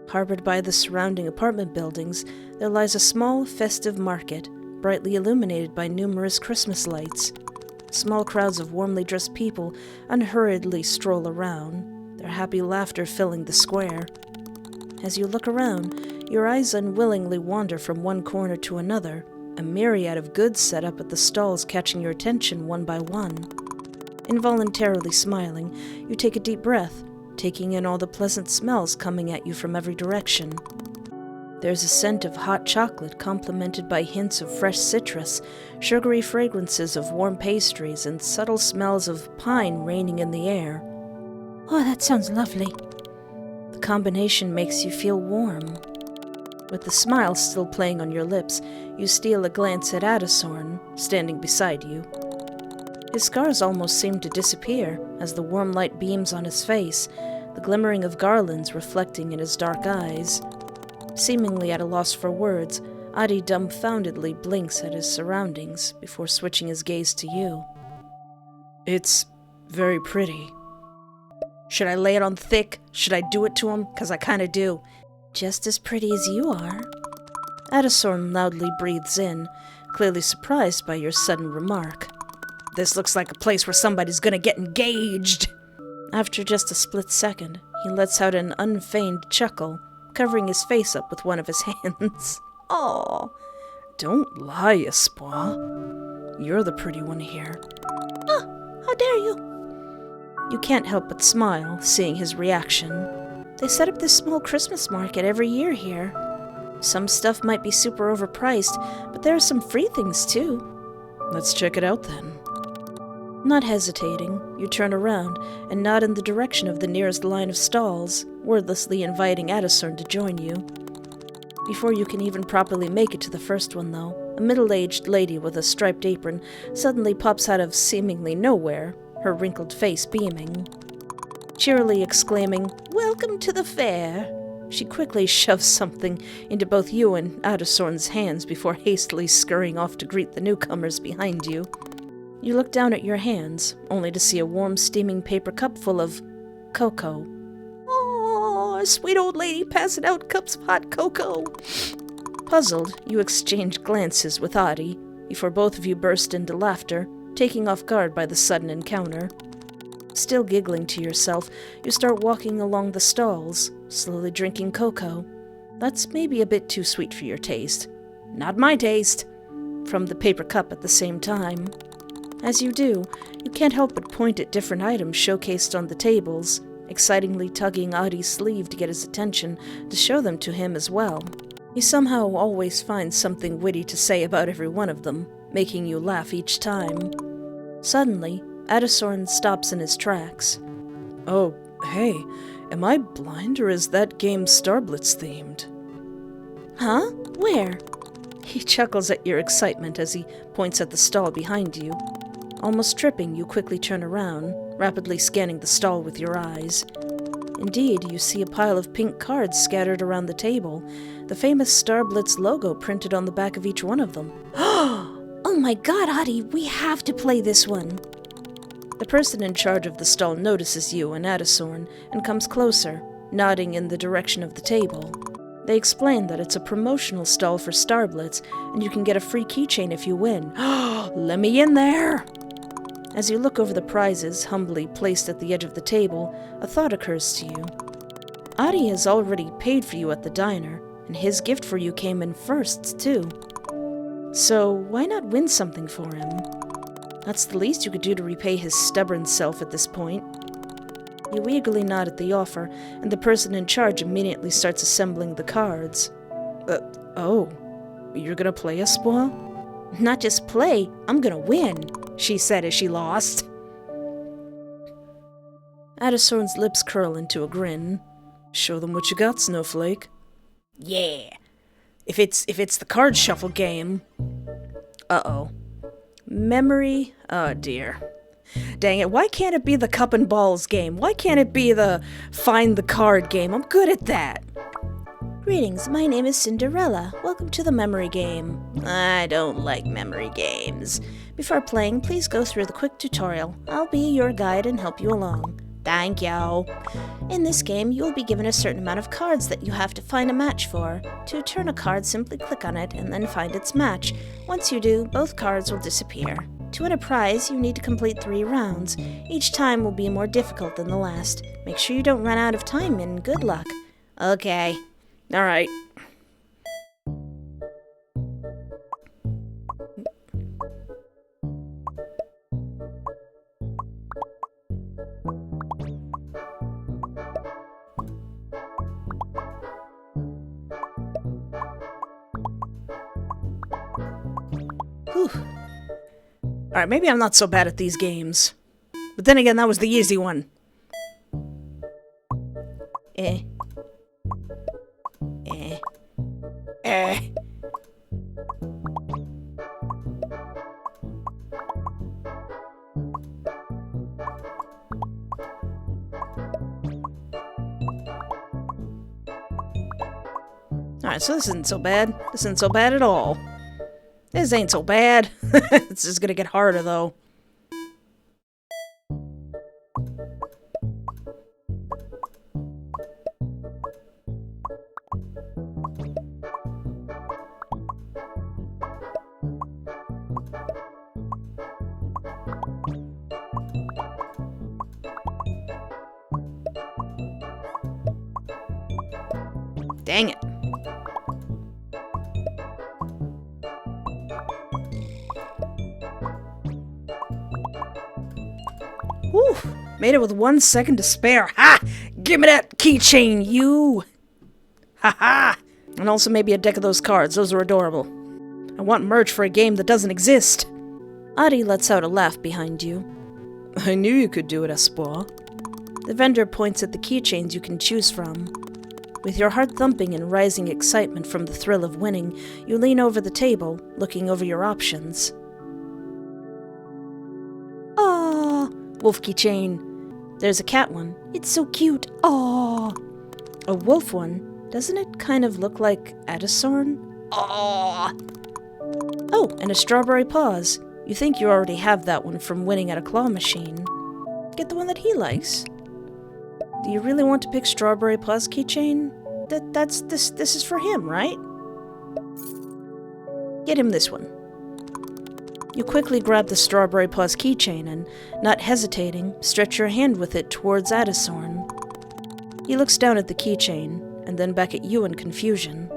Harbored by the surrounding apartment buildings, there lies a small, festive market, brightly illuminated by numerous Christmas lights. Small crowds of warmly dressed people unhurriedly stroll around, their happy laughter filling the square. As you look around, your eyes unwillingly wander from one corner to another, a myriad of goods set up at the stalls catching your attention one by one. Involuntarily smiling, you take a deep breath, taking in all the pleasant smells coming at you from every direction. There's a scent of hot chocolate complemented by hints of fresh citrus, sugary fragrances of warm pastries, and subtle smells of pine reigning in the air. Oh, that sounds lovely. The combination makes you feel warm. With the smile still playing on your lips, you steal a glance at Adisorn, standing beside you. His scars almost seem to disappear as the warm light beams on his face, the glimmering of garlands reflecting in his dark eyes. Seemingly at a loss for words, Adi dumbfoundedly blinks at his surroundings before switching his gaze to you. It's very pretty. Should I lay it on thick? Should I do it to him? 'Cause I kinda do. Just as pretty as you are. Adisorn loudly breathes in, clearly surprised by your sudden remark. This looks like a place where somebody's gonna get engaged. After just a split second, he lets out an unfeigned chuckle, covering his face up with one of his hands. Aw. Don't lie, Espoir. You're the pretty one here. Oh, how dare you? You can't help but smile, seeing his reaction. They set up this small Christmas market every year here. Some stuff might be super overpriced, but there are some free things too. Let's check it out then. Not hesitating, you turn around and nod in the direction of the nearest line of stalls, wordlessly inviting Adisorn to join you. Before you can even properly make it to the first one, though, a middle-aged lady with a striped apron suddenly pops out of seemingly nowhere, her wrinkled face beaming. Cheerily exclaiming, "Welcome to the fair!" She quickly shoves something into both you and Adisorn's hands before hastily scurrying off to greet the newcomers behind you. You look down at your hands, only to see a warm, steaming paper cup full of cocoa. Oh, a sweet old lady passing out cups of hot cocoa. Puzzled, you exchange glances with Adi, before both of you burst into laughter, taking off guard by the sudden encounter. Still giggling to yourself, you start walking along the stalls, slowly drinking cocoa. That's maybe a bit too sweet for your taste. Not my taste! From the paper cup at the same time. As you do, you can't help but point at different items showcased on the tables, excitingly tugging Adi's sleeve to get his attention, to show them to him as well. He somehow always finds something witty to say about every one of them, making you laugh each time. Suddenly, Adisorn stops in his tracks. Oh, hey, am I blind or is that game Starblitz themed? Huh? Where? He chuckles at your excitement as he points at the stall behind you. Almost tripping, you quickly turn around, rapidly scanning the stall with your eyes. Indeed, you see a pile of pink cards scattered around the table, the famous Starblitz logo printed on the back of each one of them. Oh my god, Adi, we have to play this one! The person in charge of the stall notices you and Adisorn and comes closer, nodding in the direction of the table. They explain that it's a promotional stall for Starblitz, and you can get a free keychain if you win. Let me in there! As you look over the prizes humbly placed at the edge of the table, a thought occurs to you. Adi has already paid for you at the diner, and his gift for you came in first, too. So why not win something for him? That's the least you could do to repay his stubborn self at this point. You eagerly nod at the offer, and the person in charge immediately starts assembling the cards. Oh, you're gonna play Espoir? Not just play, I'm gonna win, she said as she lost. Adisorn's lips curl into a grin. Show them what you got, Snowflake. Yeah. If it's the card shuffle game. Uh-oh. Memory? Oh dear. Dang it, why can't it be the cup and balls game? Why can't it be the find the card game? I'm good at that. Greetings, my name is Cinderella. Welcome to the memory game. I don't like memory games. Before playing, please go through the quick tutorial. I'll be your guide and help you along. Thank you. In this game, you'll be given a certain amount of cards that you have to find a match for. To turn a card, simply click on it and then find its match. Once you do, both cards will disappear. To win a prize, you need to complete 3 rounds. Each time will be more difficult than the last. Make sure you don't run out of time and good luck. Okay. Alright. Whew. Alright, maybe I'm not so bad at these games. But then again, that was the easy one. Eh. Eh. Eh. Alright, so this isn't so bad. This isn't so bad at all. This ain't so bad. It's just gonna get harder, though. Dang it. Whew. Made it with 1 second to spare. Ha! Give me that keychain, you! Ha ha! And also maybe a deck of those cards. Those are adorable. I want merch for a game that doesn't exist. Adi lets out a laugh behind you. I knew you could do it, Espoir. The vendor points at the keychains you can choose from. With your heart thumping and rising excitement from the thrill of winning, you lean over the table, looking over your options. Aww! Wolf keychain. There's a cat one. It's so cute. Aww! A wolf one. Doesn't it kind of look like Adisorn? Aww! Oh, and a strawberry paws. You think you already have that one from winning at a claw machine. Get the one that he likes. Do you really want to pick Strawberry Paws keychain? This is for him, right? Get him this one. You quickly grab the Strawberry Paws keychain and, not hesitating, stretch your hand with it towards Adisorn. He looks down at the keychain, and then back at you in confusion.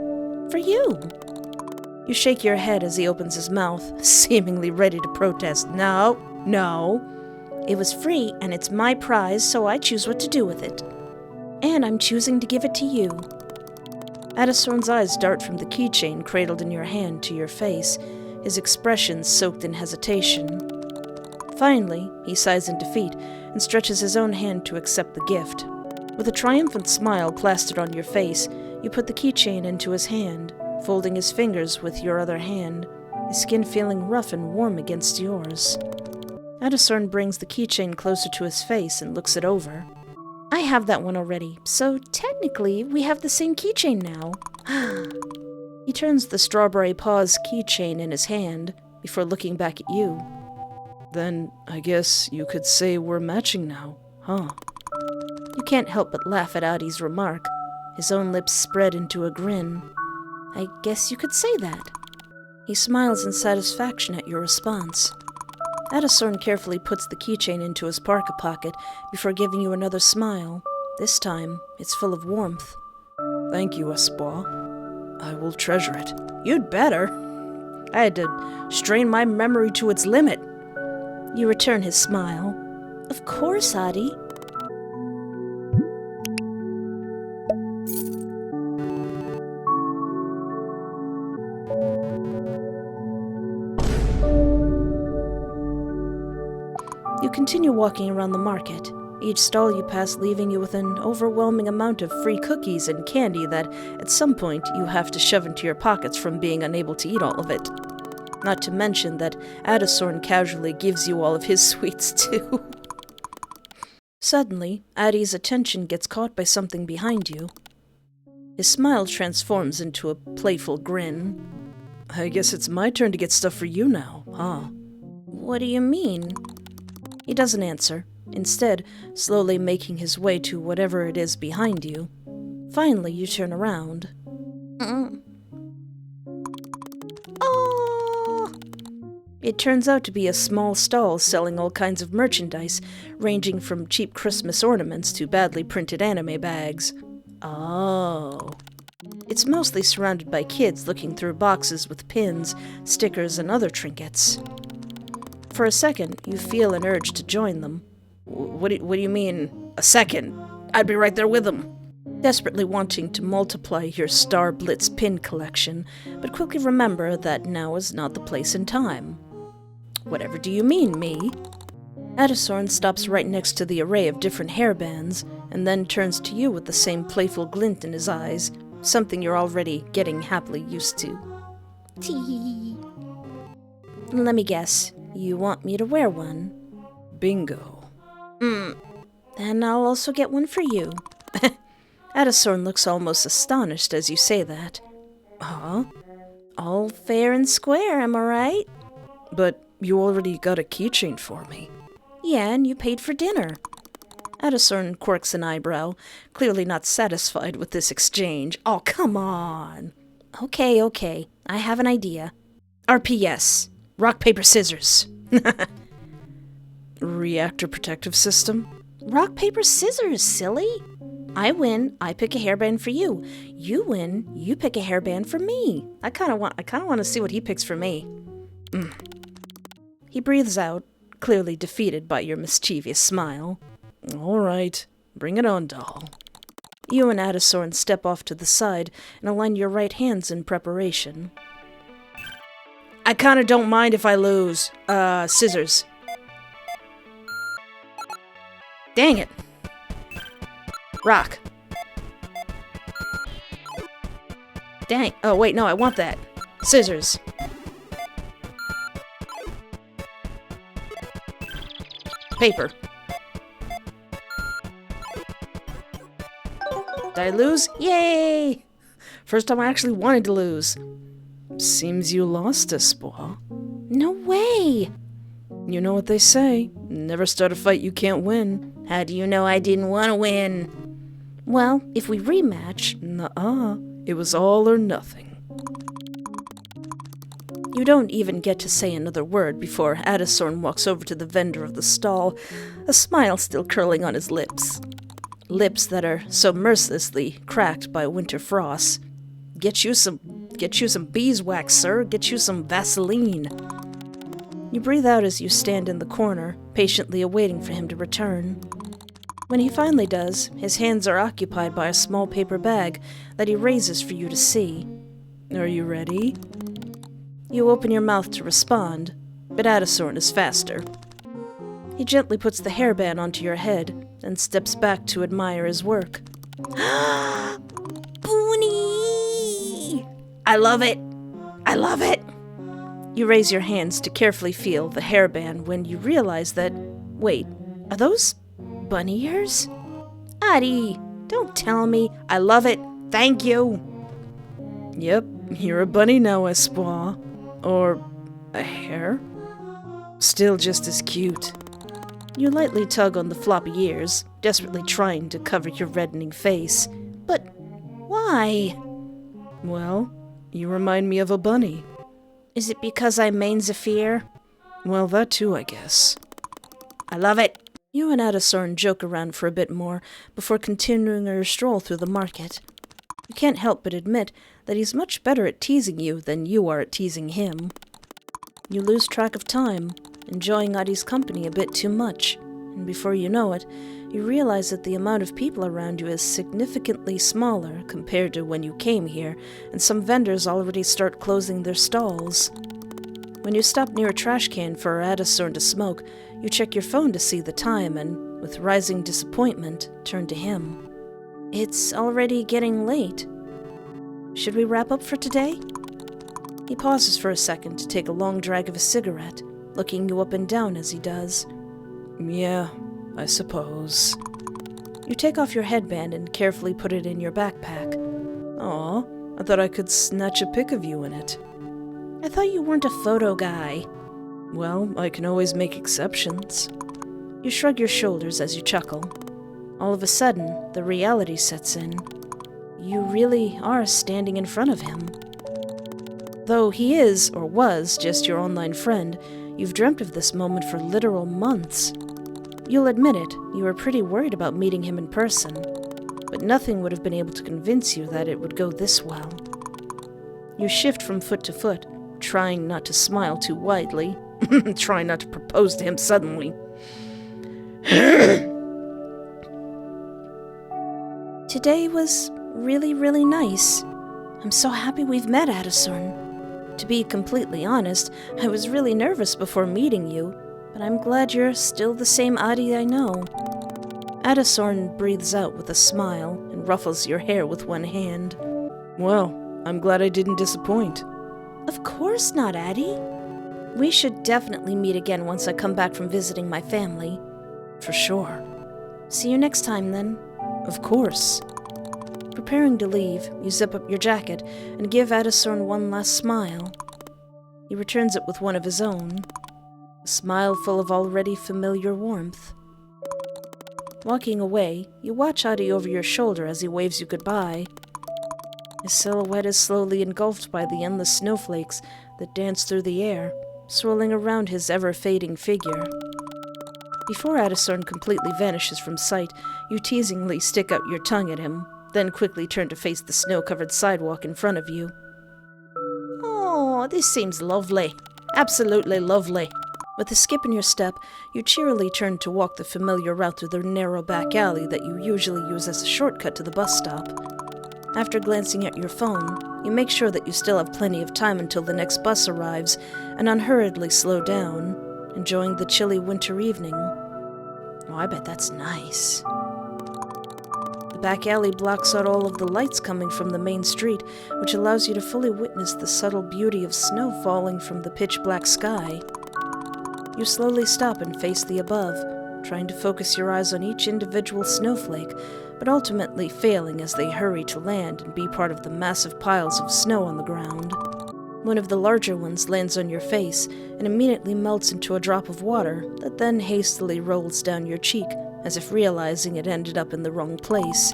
For you! You shake your head as he opens his mouth, seemingly ready to protest. No, no. It was free, and it's my prize, so I choose what to do with it. And I'm choosing to give it to you. Adisorn's eyes dart from the keychain cradled in your hand to your face, his expression soaked in hesitation. Finally, he sighs in defeat and stretches his own hand to accept the gift. With a triumphant smile plastered on your face, you put the keychain into his hand, folding his fingers with your other hand, his skin feeling rough and warm against yours. Adisorn brings the keychain closer to his face and looks it over. I have that one already, so technically we have the same keychain now. He turns the Strawberry Paws keychain in his hand before looking back at you. Then I guess you could say we're matching now, huh? You can't help but laugh at Adi's remark. His own lips spread into a grin. I guess you could say that. He smiles in satisfaction at your response. Adisorn carefully puts the keychain into his parka pocket before giving you another smile. This time, it's full of warmth. Thank you, Espoir. I will treasure it. You'd better. I had to strain my memory to its limit. You return his smile. Of course, Adi. You continue walking around the market, each stall you pass leaving you with an overwhelming amount of free cookies and candy that, at some point, you have to shove into your pockets from being unable to eat all of it. Not to mention that Adisorn casually gives you all of his sweets, too. Suddenly, Adi's attention gets caught by something behind you. His smile transforms into a playful grin. I guess it's my turn to get stuff for you now, huh? What do you mean? He doesn't answer, instead slowly making his way to whatever it is behind you. Finally, you turn around. Oh! It turns out to be a small stall selling all kinds of merchandise, ranging from cheap Christmas ornaments to badly printed anime bags. Oh. It's mostly surrounded by kids looking through boxes with pins, stickers, and other trinkets. For a second, you feel an urge to join them. What do you mean, a second? I'd be right there with them. desperately wanting to multiply your Star Blitz pin collection, but quickly remember that now is not the place and time. Whatever do you mean, me? Adisorn stops right next to the array of different hairbands, and then turns to you with the same playful glint in his eyes, something you're already getting happily used to. Tee. Let me guess, you want me to wear one? Bingo. Then I'll also get one for you. Adisorn looks almost astonished as you say that. Huh? All fair and square, am I right? But you already got a keychain for me. Yeah, and you paid for dinner. Adisorn quirks an eyebrow, clearly not satisfied with this exchange. Oh, come on. Okay, I have an idea. RPS. Rock, paper, scissors. Reactor protective system? Rock, paper, scissors, silly. I win, I pick a hairband for you. You win, you pick a hairband for me. I kinda want to see what he picks for me. He breathes out, clearly defeated by your mischievous smile. All right, bring it on, doll. You and Adisorn step off to the side and align your right hands in preparation. I kinda don't mind if I lose. Scissors. Dang it. Rock. Dang. Oh, wait, no, I want that. Scissors. Paper. Did I lose? Yay! First time I actually wanted to lose. Seems you lost us, Bois. No way! You know what they say. Never start a fight you can't win. How do you know I didn't want to win? Well, if we rematch... Nuh-uh. It was all or nothing. You don't even get to say another word before Adisorn walks over to the vendor of the stall, a smile still curling on his lips. Lips that are so mercilessly cracked by winter frosts. Get you some beeswax, sir. Get you some Vaseline. You breathe out as you stand in the corner, patiently awaiting for him to return. When he finally does, his hands are occupied by a small paper bag that he raises for you to see. Are you ready? You open your mouth to respond, but Adisorn is faster. He gently puts the hairband onto your head, and steps back to admire his work. Boonie! I love it! I love it! You raise your hands to carefully feel the hairband when you realize that, wait, are those bunny ears? Adi, don't tell me. I love it. Thank you. Yep, you're a bunny now, Espoir. Or a hare? Still just as cute. You lightly tug on the floppy ears, desperately trying to cover your reddening face. But why? Well, you remind me of a bunny. Is it because I'm Main Zephyr? Well, that too, I guess. I love it. You and Adisorn joke around for a bit more before continuing your stroll through the market. You can't help but admit that he's much better at teasing you than you are at teasing him. You lose track of time, enjoying Adi's company a bit too much, and before you know it, you realize that the amount of people around you is significantly smaller compared to when you came here, and some vendors already start closing their stalls. When you stop near a trash can for Adisorn to smoke, you check your phone to see the time and, with rising disappointment, turn to him. It's already getting late. Should we wrap up for today? He pauses for a second to take a long drag of a cigarette, looking you up and down as he does. Yeah, I suppose. You take off your headband and carefully put it in your backpack. Aw, I thought I could snatch a pic of you in it. I thought you weren't a photo guy. Well, I can always make exceptions. You shrug your shoulders as you chuckle. All of a sudden, the reality sets in. You really are standing in front of him. Though he is, or was, just your online friend, you've dreamt of this moment for literal months. You'll admit it, you were pretty worried about meeting him in person, but nothing would have been able to convince you that it would go this well. You shift from foot to foot, trying not to smile too widely, trying not to propose to him suddenly. Today was really, really nice. I'm so happy we've met, Addison. To be completely honest, I was really nervous before meeting you, but I'm glad you're still the same Adi I know. Addison breathes out with a smile and ruffles your hair with one hand. Well, I'm glad I didn't disappoint. Of course not, Addie. We should definitely meet again once I come back from visiting my family. For sure. See you next time, then. Of course. Preparing to leave, you zip up your jacket and give Addison one last smile. He returns it with one of his own, a smile full of already familiar warmth. Walking away, you watch Adi over your shoulder as he waves you goodbye. His silhouette is slowly engulfed by the endless snowflakes that dance through the air, swirling around his ever-fading figure. Before Addison completely vanishes from sight, you teasingly stick out your tongue at him, then quickly turn to face the snow-covered sidewalk in front of you. Oh, this seems lovely. Absolutely lovely. With a skip in your step, you cheerily turn to walk the familiar route through the narrow back alley that you usually use as a shortcut to the bus stop. After glancing at your phone, you make sure that you still have plenty of time until the next bus arrives and unhurriedly slow down, enjoying the chilly winter evening. Oh, I bet that's nice. The back alley blocks out all of the lights coming from the main street, which allows you to fully witness the subtle beauty of snow falling from the pitch-black sky. You slowly stop and face the above, trying to focus your eyes on each individual snowflake, but ultimately failing as they hurry to land and be part of the massive piles of snow on the ground. One of the larger ones lands on your face and immediately melts into a drop of water that then hastily rolls down your cheek, as if realizing it ended up in the wrong place.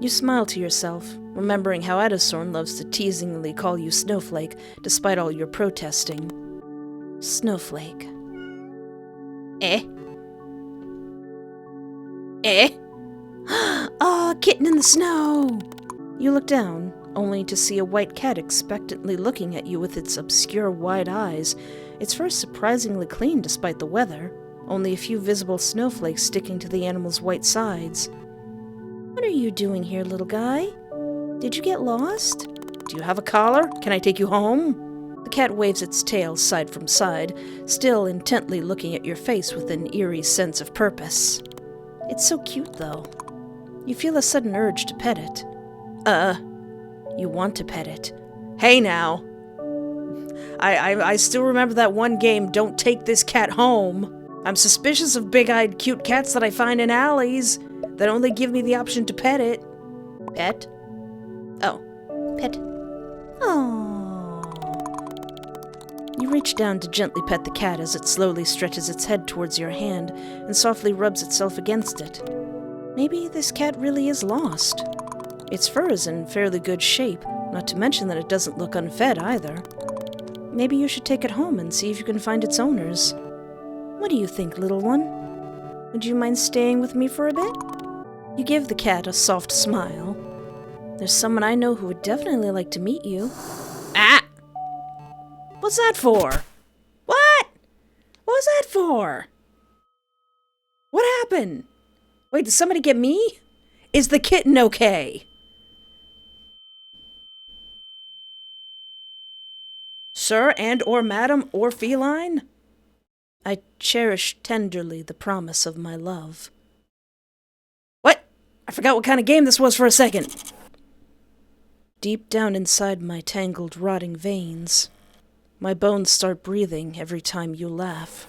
You smile to yourself, remembering how Addison loves to teasingly call you Snowflake, despite all your protesting. Snowflake. Eh? Eh? Ah, kitten in the snow! You look down, only to see a white cat expectantly looking at you with its obscure wide eyes, its fur surprisingly clean despite the weather, only a few visible snowflakes sticking to the animal's white sides. What are you doing here, little guy? Did you get lost? Do you have a collar? Can I take you home? The cat waves its tail side from side, still intently looking at your face with an eerie sense of purpose. It's so cute, though. You feel a sudden urge to pet it. You want to pet it. Hey now! I still remember that one game, Don't Take This Cat Home. I'm suspicious of big-eyed cute cats that I find in alleys that only give me the option to pet it. Pet? Oh, pet. Oh. You reach down to gently pet the cat as it slowly stretches its head towards your hand and softly rubs itself against it. Maybe this cat really is lost. Its fur is in fairly good shape, not to mention that it doesn't look unfed either. Maybe you should take it home and see if you can find its owners. What do you think, little one? Would you mind staying with me for a bit? You give the cat a soft smile. There's someone I know who would definitely like to meet you. Ah! What's that for? What? What was that for? What happened? Wait, did somebody get me? Is the kitten okay? Sir and or madam or feline? I cherish tenderly the promise of my love. What? I forgot what kind of game this was for a second. Deep down inside my tangled, rotting veins, my bones start breathing every time you laugh.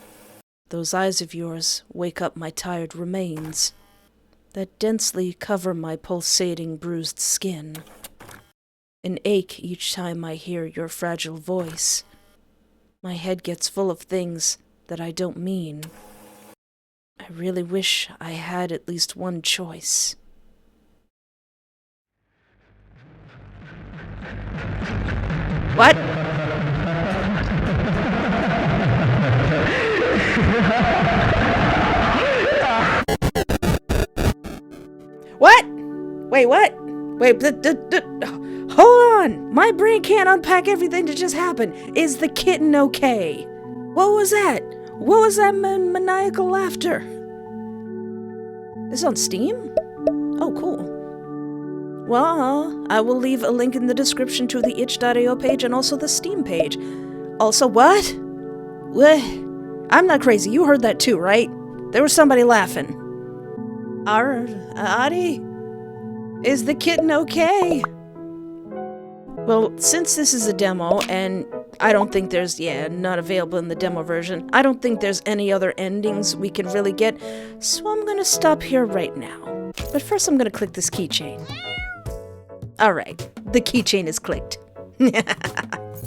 Those eyes of yours wake up my tired remains that densely cover my pulsating, bruised skin. An ache each time I hear your fragile voice. My head gets full of things that I don't mean. I really wish I had at least one choice. What? What? Wait, what? Wait, hold on! My brain can't unpack everything that just happened. Is the kitten okay? What was that? What was that maniacal laughter? This is on Steam? Oh, cool. Well, I will leave a link in the description to the itch.io page and also the Steam page. Also, what? What? I'm not crazy. You heard that too, right? There was somebody laughing. Adi? Is the kitten okay? Well, since this is a demo, and I don't think there's, not available in the demo version, I don't think there's any other endings we can really get, so I'm gonna stop here right now. But first I'm gonna click this keychain. Alright, the keychain is clicked.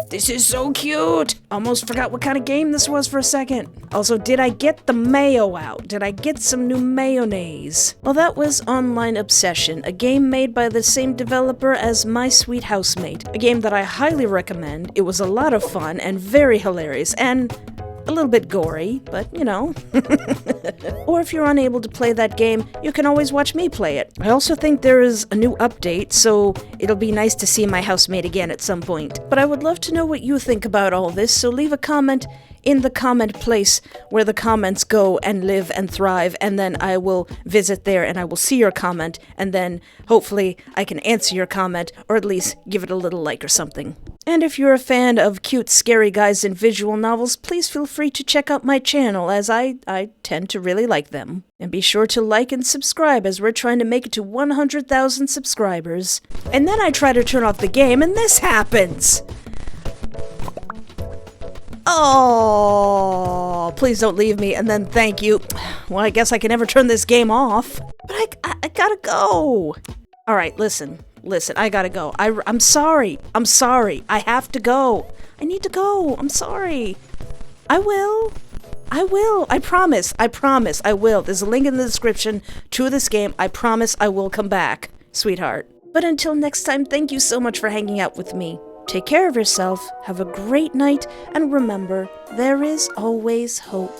This is so cute! Almost forgot what kind of game this was for a second. Also, did I get the mayo out? Did I get some new mayonnaise? Well, that was Online Obsession, a game made by the same developer as My Sweet Housemate. A game that I highly recommend. It was a lot of fun and very hilarious and a little bit gory, but you know. Or if you're unable to play that game, you can always watch me play it. I also think there is a new update, so it'll be nice to see my housemate again at some point. But I would love to know what you think about all this, so leave a comment in the comment place where the comments go and live and thrive, and then I will visit there and I will see your comment, and then hopefully I can answer your comment, or at least give it a little like or something. And if you're a fan of cute, scary guys in visual novels, please feel free to check out my channel, as I tend to really like them. And be sure to like and subscribe, as we're trying to make it to 100,000 subscribers. And then I try to turn off the game, and this happens! Oh, please don't leave me, and then thank you. Well, I guess I can never turn this game off. But I gotta go. Alright, listen, I gotta go. I'm sorry. I have to go. I need to go. I'm sorry. I will. I promise, I will. There's a link in the description to this game. I promise I will come back, sweetheart. But until next time, thank you so much for hanging out with me. Take care of yourself, have a great night, and remember, there is always hope.